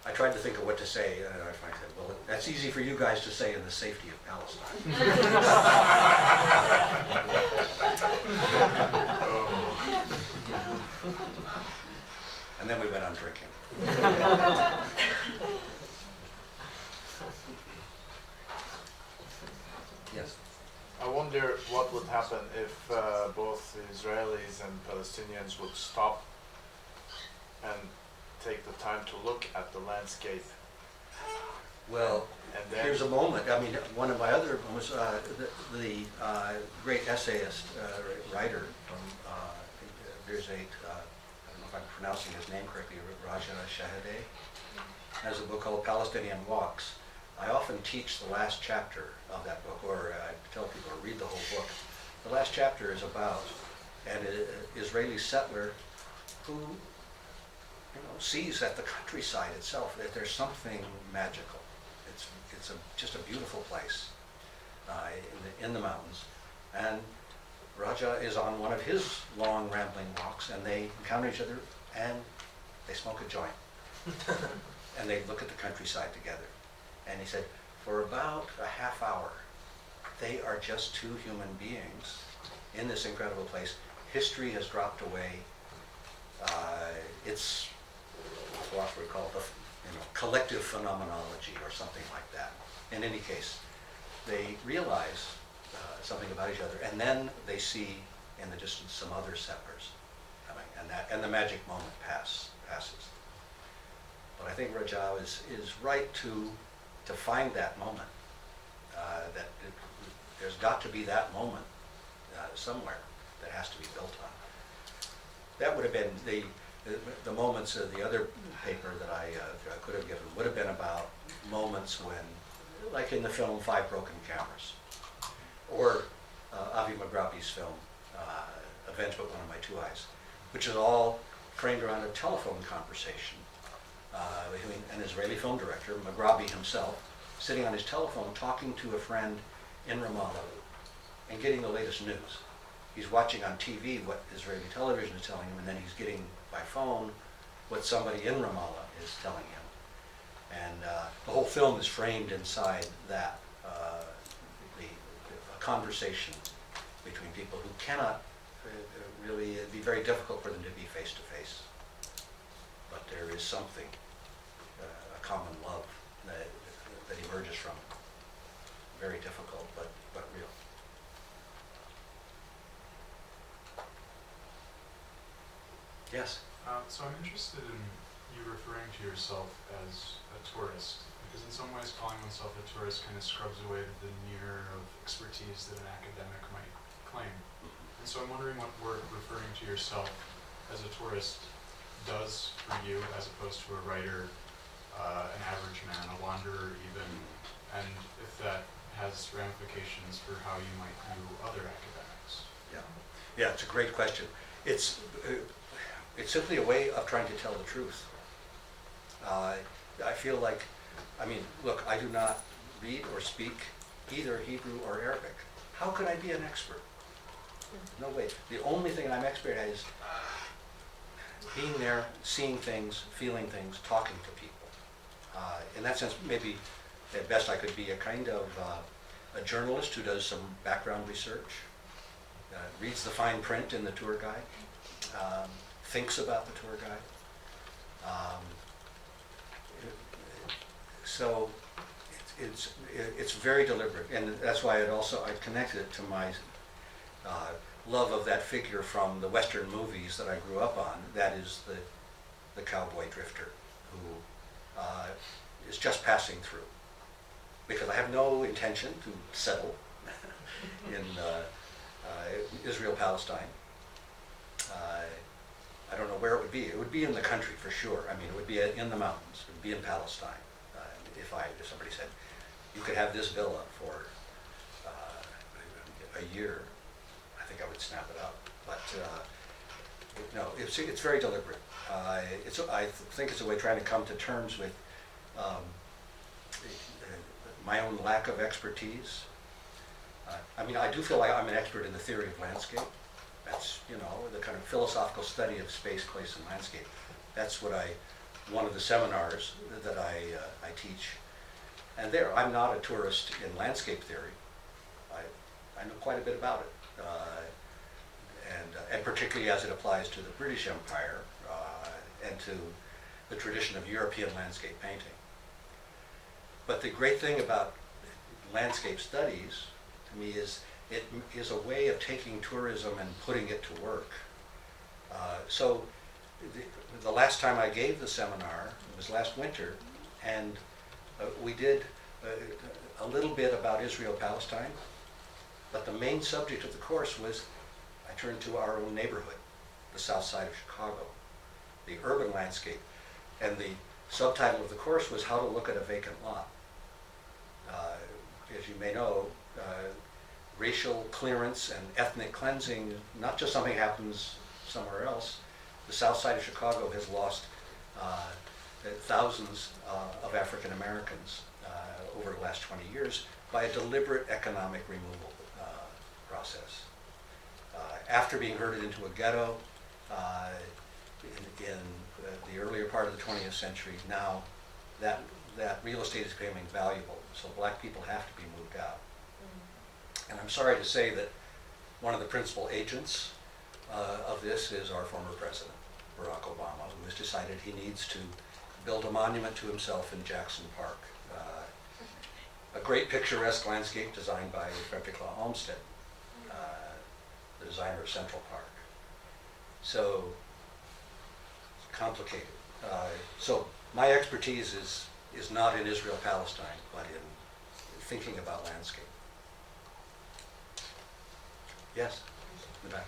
I tried to think of what to say, and I finally said, well, that's easy for you guys to say in the safety of Palestine. And then we went on drinking. Yes. I wonder what would happen if both the Israelis and Palestinians would stop and take the time to look at the landscape. Well, And then, here's a moment. I mean, one of my other was the great essayist, writer from W.J.T. I don't know if I'm pronouncing his name correctly, Raja Shahideh, has a book called Palestinian Walks. I often teach the last chapter of that book, or I tell people to read the whole book. The last chapter is about an Israeli settler who sees at the countryside itself that there's something magical. It's just a beautiful place in the mountains. And Raja is on one of his long rambling walks, and they encounter each other, and they smoke a joint. And they look at the countryside together. And he said, for about a half hour, they are just two human beings in this incredible place. History has dropped away. It's what we call the collective phenomenology or something like that. In any case, they realize something about each other, and then they see in the distance some other settlers coming, and the magic moment passes. But I think Raja is right to find that moment. There's got to be that moment somewhere that has to be built on. That would have been the moments of the other paper that I could have given would have been about moments when, like in the film Five Broken Cameras, or Avi Maghrabi's film Avenge But One of My Two Eyes, which is all framed around a telephone conversation between an Israeli film director, Maghrabi himself, sitting on his telephone talking to a friend in Ramallah and getting the latest news. He's watching on TV what Israeli television is telling him, and then he's getting by phone what somebody in Ramallah is telling him. And the whole film is framed inside that, a conversation between people who cannot really, it'd be very difficult for them to be face to face. But there is something, a common love that emerges from it. Very difficult, but real. Yes? So I'm interested in you referring to yourself as a tourist, because in some ways calling oneself a tourist kind of scrubs away the veneer of expertise that an academic might claim. And so I'm wondering what referring to yourself as a tourist does for you as opposed to a writer, an average man, a wanderer even, and if that has ramifications for how you might view other academics. Yeah, it's a great question. It's simply a way of trying to tell the truth. I feel like, look, I do not read or speak either Hebrew or Arabic. How could I be an expert? No way. The only thing I'm expert at is being there, seeing things, feeling things, talking to people. In that sense, maybe at best I could be a kind of a journalist who does some background research, reads the fine print in the tour guide, thinks about the tour guide. So it's very deliberate, and that's why I connected it to my love of that figure from the Western movies that I grew up on. That is the cowboy drifter who is just passing through, because I have no intention to settle in Israel-Palestine. I don't know where it would be. It would be in the country for sure. It would be in the mountains. It would be in Palestine. If somebody said, you could have this villa for a year, I think I would snap it up. But no, it's very deliberate. I think it's a way trying to come to terms with my own lack of expertise, I mean, I do feel like I'm an expert in the theory of landscape. That's, you know, the kind of philosophical study of space, place, and landscape. That's what one of the seminars that I teach. And there, I'm not a tourist in landscape theory. I know quite a bit about it. And particularly as it applies to the British Empire and to the tradition of European landscape painting. But the great thing about landscape studies, to me, is it is a way of taking tourism and putting it to work. So the last time I gave the seminar was last winter, and we did a little bit about Israel-Palestine, but the main subject of the course was, I turned to our own neighborhood, the south side of Chicago, the urban landscape, and the subtitle of the course was How to Look at a Vacant Lot. As you may know, racial clearance and ethnic cleansing, not just something happens somewhere else. The south side of Chicago has lost thousands of African Americans over the last 20 years by a deliberate economic removal process. After being herded into a ghetto in the earlier part of the 20th century, now that real estate is becoming valuable, so black people have to be moved out. And I'm sorry to say that one of the principal agents of this is our former president, Barack Obama, who has decided he needs to build a monument to himself in Jackson Park. A great picturesque landscape designed by Frederick Law Olmsted, the designer of Central Park. So, it's complicated. So my expertise is not in Israel-Palestine, but in thinking about landscape. Yes, in the back.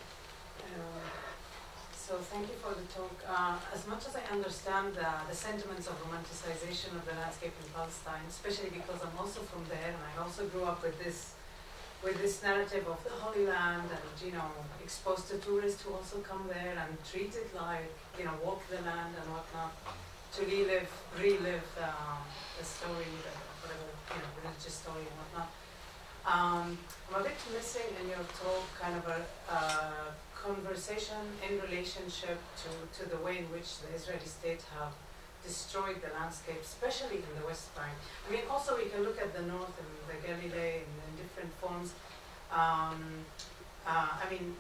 So thank you for the talk. As much as I understand the sentiments of romanticization of the landscape in Palestine, especially because I'm also from there, and I also grew up with this narrative of the Holy Land, and exposed to tourists who also come there and treat it like walk the land and whatnot, to relive the story, whatever religious story and whatnot. I'm a bit missing in your talk kind of a conversation in relationship to the way in which the Israeli state have destroyed the landscape, especially in the West Bank. I mean, also we can look at the north and the Galilee in different forms. I mean,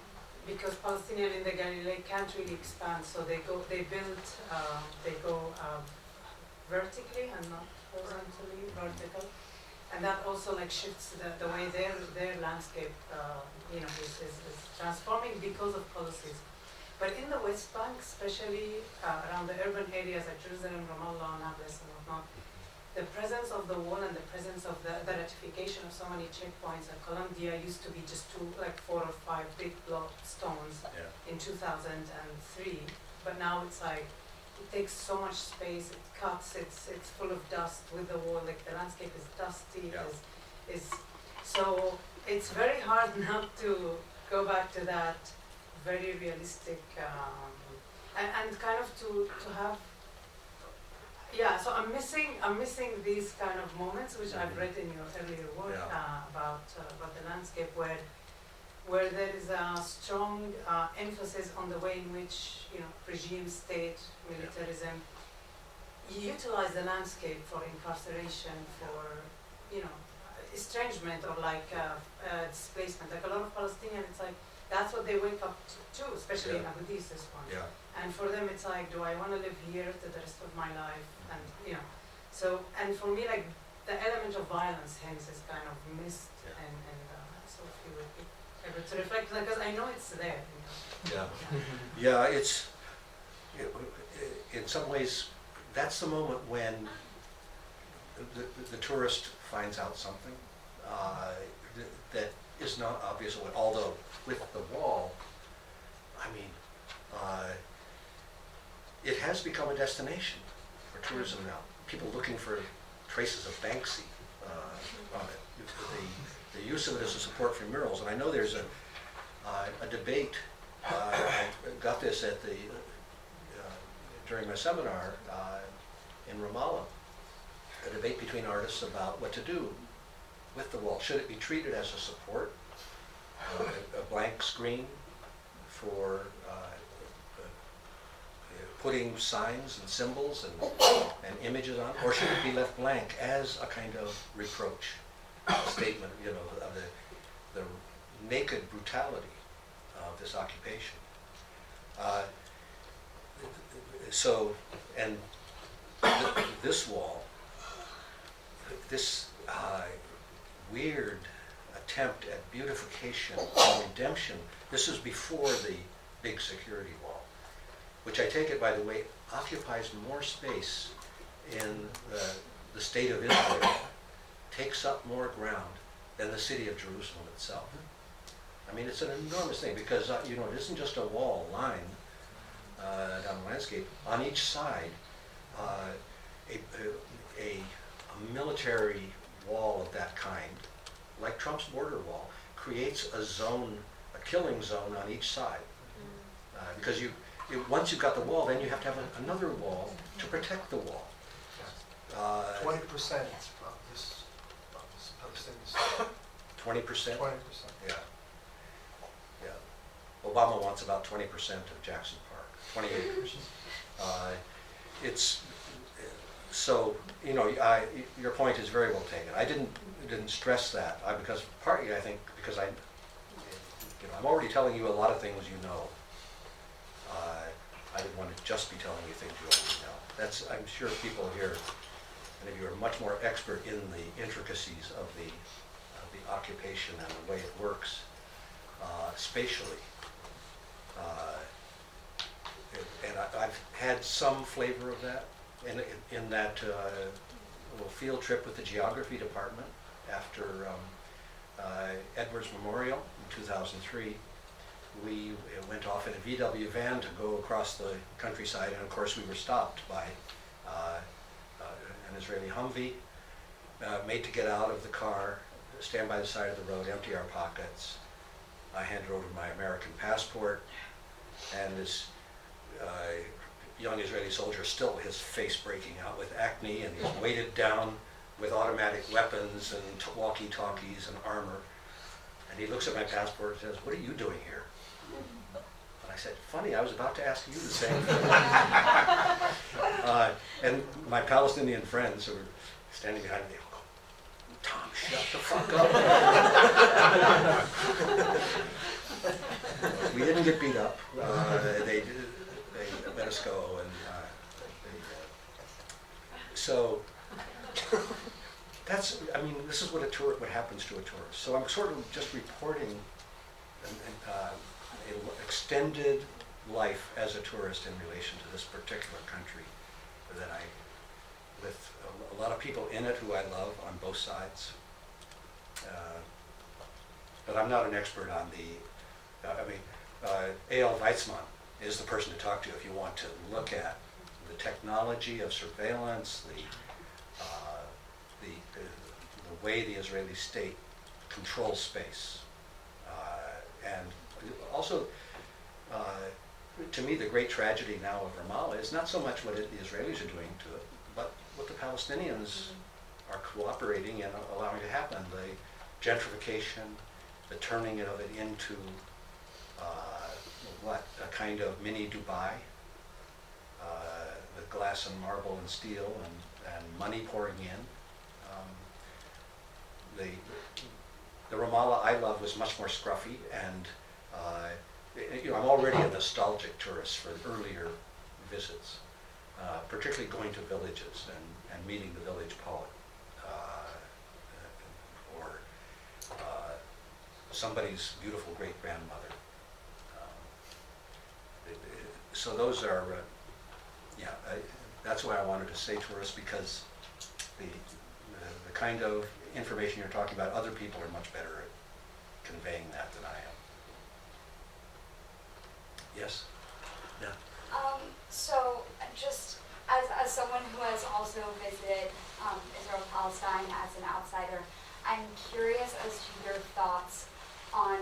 because Palestinians in the Galilee can't really expand, so they go vertically and not horizontally, vertical. And that also shifts the way their landscape is transforming because of policies. But in the West Bank, especially around the urban areas like Jerusalem, Ramallah, Nablus, and whatnot, the presence of the wall and the presence of the ratification of so many checkpoints at Columbia used to be just 4 or 5 big block stones in 2003. But now it's it takes so much space, it cuts, it's full of dust with the wall, the landscape is dusty, so it's very hard not to go back to that very realistic, and kind of to have, so I'm missing these kind of moments, which I've read in your earlier work about the landscape, where there is a strong emphasis on the way in which regime, state, militarism utilize the landscape for incarceration, for estrangement or displacement. A lot of Palestinians, it's that's what they wake up to, especially in Abu Dis, this one. And for them, it's do I want to live here to the rest of my life? And so and for me, the element of violence, hence, is kind of missed, and so if you would be able to reflect, because I know it's there. It's in some ways that's the moment when the tourist finds out something that is not obvious. Although with the wall, I mean, it has become a destination for tourism now. People looking for traces of Banksy on it. The use of it as a support for murals, and I know there's a debate. I got this at during my seminar in Ramallah, a debate between artists about what to do with the wall? Should it be treated as a support, a blank screen for putting signs and symbols and images on, or should it be left blank as a kind of reproach, a statement, you know, of the naked brutality of this occupation? So, and this wall, this weird attempt at beautification and redemption, this is before the big security wall, which I take it, by the way, occupies more space in the state of Israel, takes up more ground than the city of Jerusalem itself. I mean, it's an enormous thing because, you know, it isn't just a wall line down the landscape. On each side, a military wall of that kind, like Trump's border wall, creates a zone, a killing zone on each side. Because once you've got the wall, then you have to have another wall to protect the wall. 20% of this Palestinian state. 20%? 20%. Yeah. Yeah. Obama wants about 20% of Jackson Park, 20 acres. It's, so, you know, your point is very well taken. I didn't stress that, because partly I think because I'm already telling you a lot of things you know. I didn't want to just be telling you things you already know. I'm sure people here, many of you are much more expert in the intricacies of the occupation and the way it works spatially. And I've had some flavor of that in that little field trip with the geography department after Edwards Memorial in 2003. We went off in a VW van to go across the countryside, and of course we were stopped by an Israeli Humvee, made to get out of the car, stand by the side of the road, empty our pockets. I handed over my American passport, and this young Israeli soldier, still his face breaking out with acne, and he's weighted down with automatic weapons and walkie-talkies and armor. And he looks at my passport and says, "What are you doing here?" And I said, "Funny, I was about to ask you the same thing." And my Palestinian friends who were standing behind me, go, "Tom, shut the fuck up." We didn't get beat up. They let us go, and so that's. I mean, this is what what happens to a tourist. So I'm sort of just reporting an extended life as a tourist in relation to this particular country that with a lot of people in it who I love on both sides. But I'm not an expert on A.L. Weizmann is the person to talk to if you want to look at the technology of surveillance, the way the Israeli state controls space. And also, to me, the great tragedy now of Ramallah is not so much what the Israelis are doing to it, but what the Palestinians are cooperating and allowing to happen. The gentrification, the turning of it into a kind of mini Dubai, with glass and marble and steel and money pouring in. The Ramallah I love was much more scruffy, and I'm already a nostalgic tourist for earlier visits, particularly going to villages and meeting the village poet, or somebody's beautiful great-grandmother. So those are, that's why I wanted to say tourists, because the kind of information you're talking about, other people are much better at conveying that than I am. Yes? Yeah. So just as someone who has also visited Israel-Palestine as an outsider, I'm curious as to your thoughts on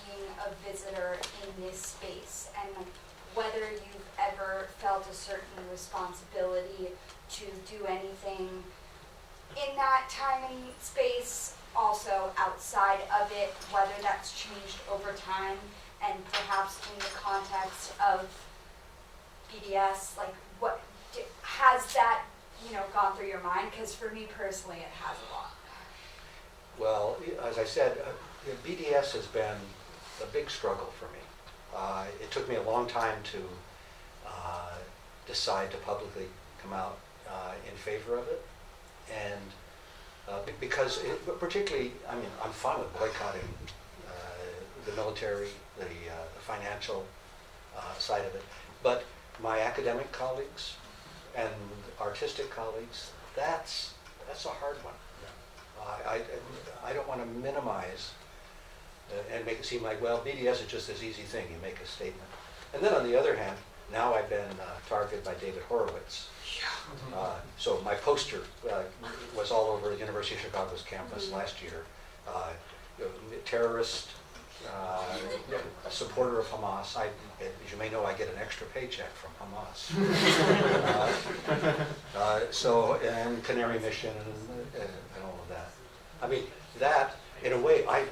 being a visitor in this space, and whether you've ever felt a certain responsibility to do anything in that time and space also outside of it, whether that's changed over time, and perhaps in the context of BDS, like what has that, gone through your mind? Because for me personally, it has a lot. Well, as I said, BDS has been a big struggle for me. It took me a long time to decide to publicly come out in favor of it, and because particularly, I'm fine with boycotting the military, the financial side of it, but my academic colleagues and artistic colleagues, that's a hard one. I don't want to minimize and make it seem like, well, BDS is just this easy thing, you make a statement. And then on the other hand, now I've been targeted by David Horowitz. So my poster was all over the University of Chicago's campus last year. Terrorist, a supporter of Hamas. As you may know, I get an extra paycheck from Hamas. And Canary Mission and all of that. That, in a way, I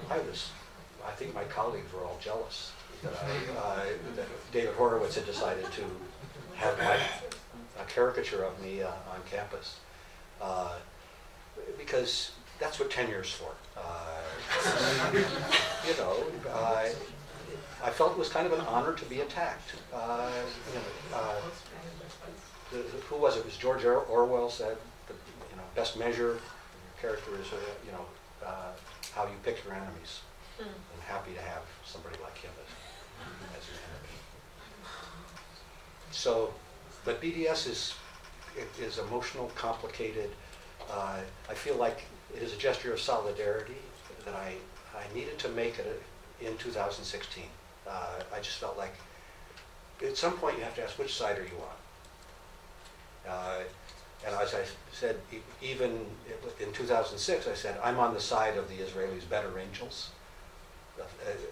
think my colleagues were all jealous that David Horowitz had decided to have a caricature of me on campus, because that's what tenure's for. I felt it was kind of an honor to be attacked. Who was it? It was George Orwell said, best measure character is, how you pick your enemies. I'm happy to have somebody like him as an enemy. So, but BDS is emotional, complicated. I feel like it is a gesture of solidarity that I needed to make it in 2016. I just felt like at some point you have to ask, which side are you on? And as I said, even in 2006, I said, I'm on the side of the Israelis' better angels,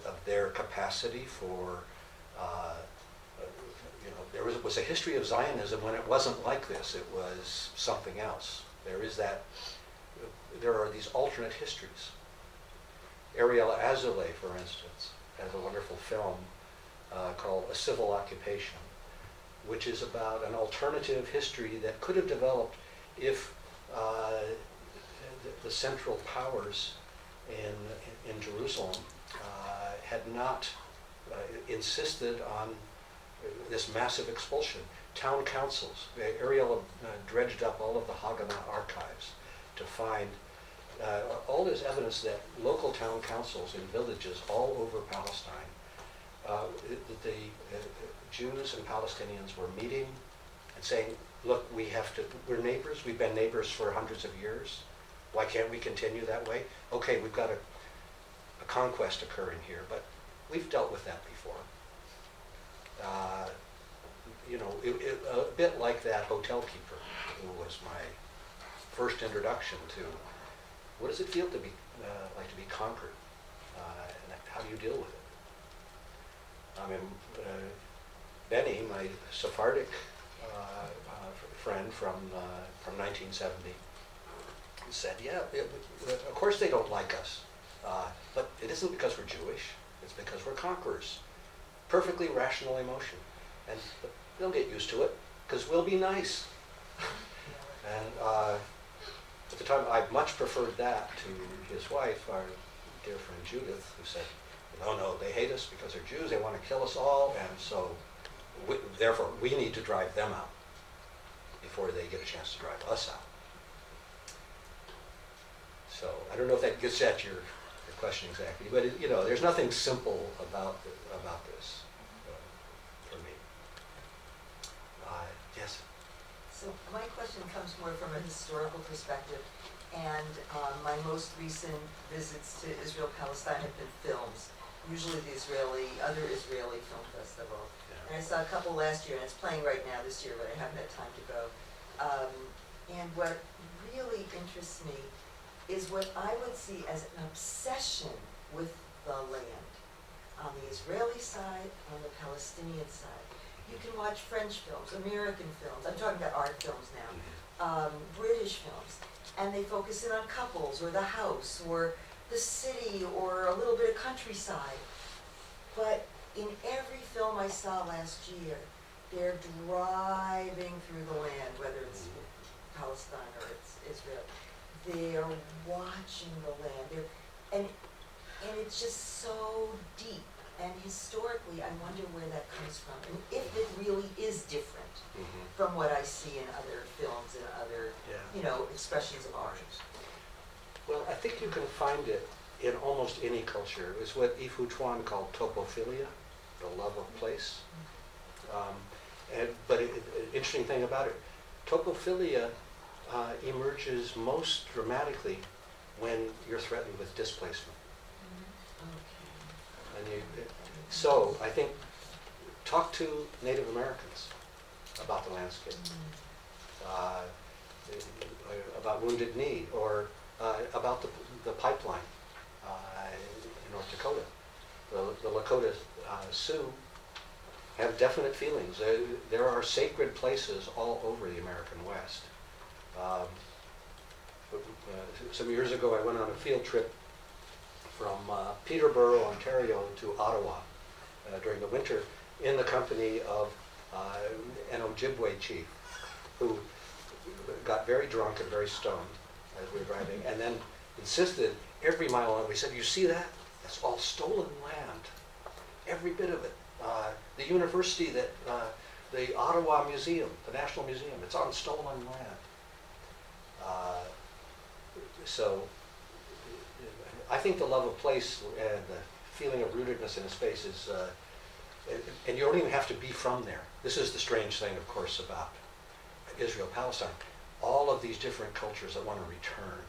of their capacity for, there was a history of Zionism when it wasn't like this, it was something else. There are these alternate histories. Ariel Azoulay, for instance, has a wonderful film called A Civil Occupation, which is about an alternative history that could have developed if the central powers in Jerusalem had not insisted on this massive expulsion. Town councils, Ariel dredged up all of the Hagop archives to find all this evidence that local town councils in villages all over Palestine, the Jews and Palestinians were meeting and saying, look, we're neighbors, we've been neighbors for hundreds of years. Why can't we continue that way? Okay, we've got a conquest occurring here, but we've dealt with that before. A bit like that hotel keeper who was my first introduction to what does it feel to be like to be conquered, and how do you deal with it? Benny, my Sephardic friend from 1970, said, yeah, of course they don't like us, but it isn't because we're Jewish, it's because we're conquerors. Perfectly rational emotion. And they'll get used to it, because we'll be nice. And at the time, I much preferred that to his wife, our dear friend Judith, who said, no, they hate us because they're Jews, they want to kill us all, and so, therefore, we need to drive them out before they get a chance to drive us out. So, I don't know if that gets at your question exactly, but there's nothing simple about this for me. Yes? So my question comes more from a historical perspective, and my most recent visits to Israel-Palestine have been films, usually the other Israeli film festival. Yeah. And I saw a couple last year, and it's playing right now this year, but I haven't had time to go. And what really interests me is what I would see as an obsession with the land, on the Israeli side, on the Palestinian side. You can watch French films, American films, I'm talking about art films now, British films, and they focus in on couples, or the house, or the city, or a little bit of countryside. But in every film I saw last year, they're driving through the land, whether it's Palestine or it's Israel. They're watching the land, and it's just so deep. And historically, I wonder where that comes from, and if it really is different from what I see in other films and other, expressions of art. Well, I think you can find it in almost any culture. It's what Yves Hutuan called topophilia, the love of place. But the interesting thing about it, topophilia emerges most dramatically when you're threatened with displacement. So I think talk to Native Americans about the landscape, about Wounded Knee, or about the pipeline in North Dakota. The Lakota Sioux have definite feelings. There are sacred places all over the American West. Some years ago, I went on a field trip from Peterborough, Ontario to Ottawa during the winter in the company of an Ojibwe chief who got very drunk and very stoned as we were driving, and then insisted every mile on, we said, "You see that? That's all stolen land. Every bit of it. The university that, the Ottawa Museum, the National Museum, it's on stolen land." So I think the love of place and the feeling of rootedness in a space is, and you don't even have to be from there. This is the strange thing, of course, about Israel-Palestine. All of these different cultures that want to return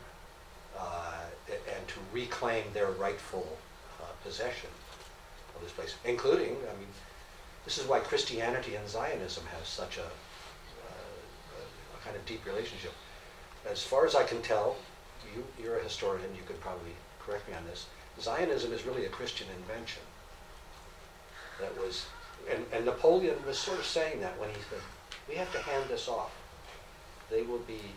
and to reclaim their rightful possession of this place, including, this is why Christianity and Zionism has such a kind of deep relationship. As far as I can tell, you're a historian, you could probably correct me on this, Zionism is really a Christian invention. That was, and Napoleon was sort of saying that when he said, we have to hand this off. They will be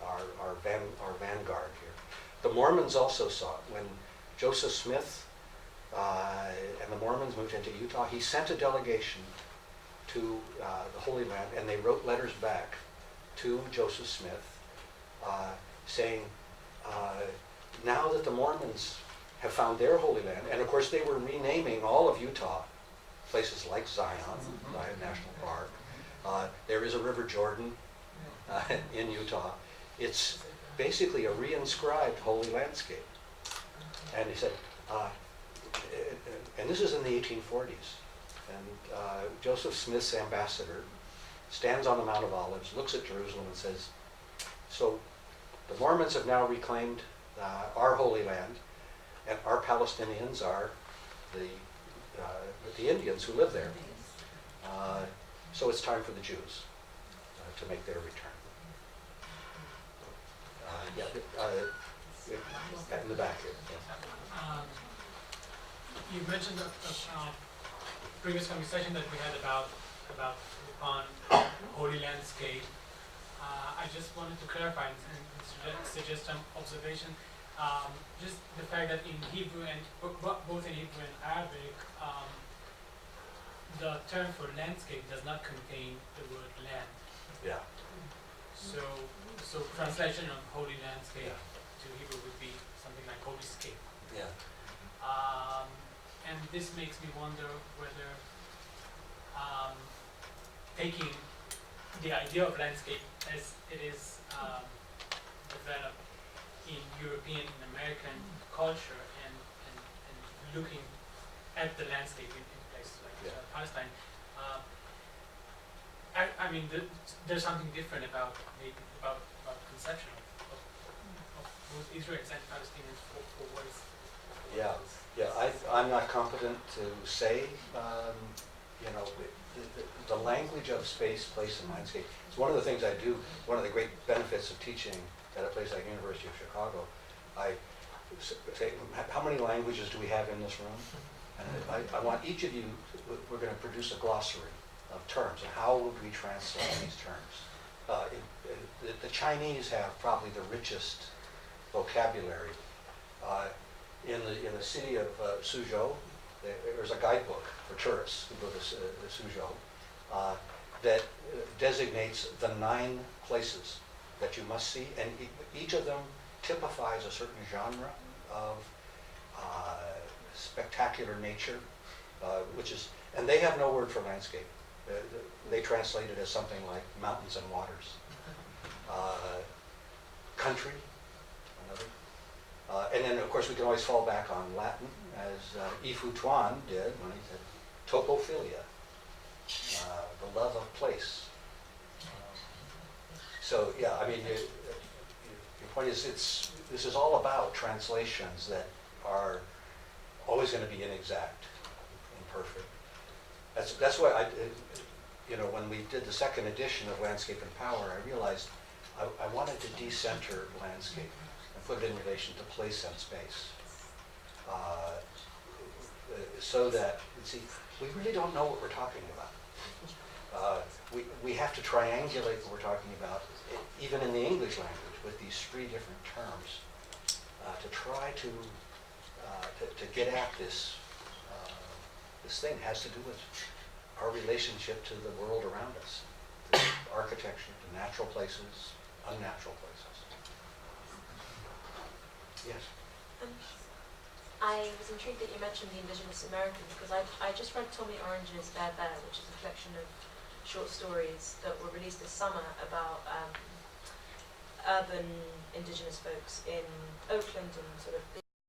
our vanguard here. The Mormons also saw it. When Joseph Smith and the Mormons moved into Utah, he sent a delegation to the Holy Land, and they wrote letters back to Joseph Smith saying, now that the Mormons have found their Holy Land, and of course they were renaming all of Utah, places like Zion, Zion National Park. There is a River Jordan in Utah. It's basically a reinscribed holy landscape. And he said, and this is in the 1840s, and Joseph Smith's ambassador stands on the Mount of Olives, looks at Jerusalem and says, so the Mormons have now reclaimed our Holy Land, and our Palestinians are the Indians who live there. So it's time for the Jews to make their return. In the back here. Yeah. You mentioned a previous conversation that we had about on holy landscape. I just wanted to clarify and suggest some observation. Just the fact that in Hebrew and both in Hebrew and Arabic, the term for landscape does not contain the word land. Yeah. So translation of holy landscape to Hebrew would be something like holy scape. Yeah. And this makes me wonder whether taking the idea of landscape as it is developed in European and American culture and looking at the landscape in places like Palestine, there's something different about conception of both Israelis and Palestinians for what is. I'm not competent to say, the language of space, place, and landscape. It's one of the things I do, one of the great benefits of teaching at a place like University of Chicago. I say, how many languages do we have in this room? And I want each of you, we're going to produce a glossary of terms, and how would we translate these terms? The Chinese have probably the richest vocabulary. In the city of Suzhou, there's a guidebook for tourists who go to Suzhou that designates the 9 places that you must see, and each of them typifies a certain genre of spectacular nature, and they have no word for landscape. They translate it as something like mountains and waters. Country, another. And then, of course, we can always fall back on Latin, as Yifu Tuan did when he said topophilia, the love of place. So, yeah, I mean, your point is, this is all about translations that are always going to be inexact, imperfect. That's why when we did the second edition of Landscape and Power, I realized I wanted to decenter landscape and put it in relation to place and space. So that, you see, we really don't know what we're talking about. We have to triangulate what we're talking about, even in the English language, with these 3 different terms, to try to get at this. This thing has to do with our relationship to the world around us, to architecture, to natural places, unnatural places. Yes? I was intrigued that you mentioned the Indigenous American, because I just read Tommy Orange's Bear Bear, which is a collection of short stories that were released this summer about urban Indigenous folks in Oakland and sort of the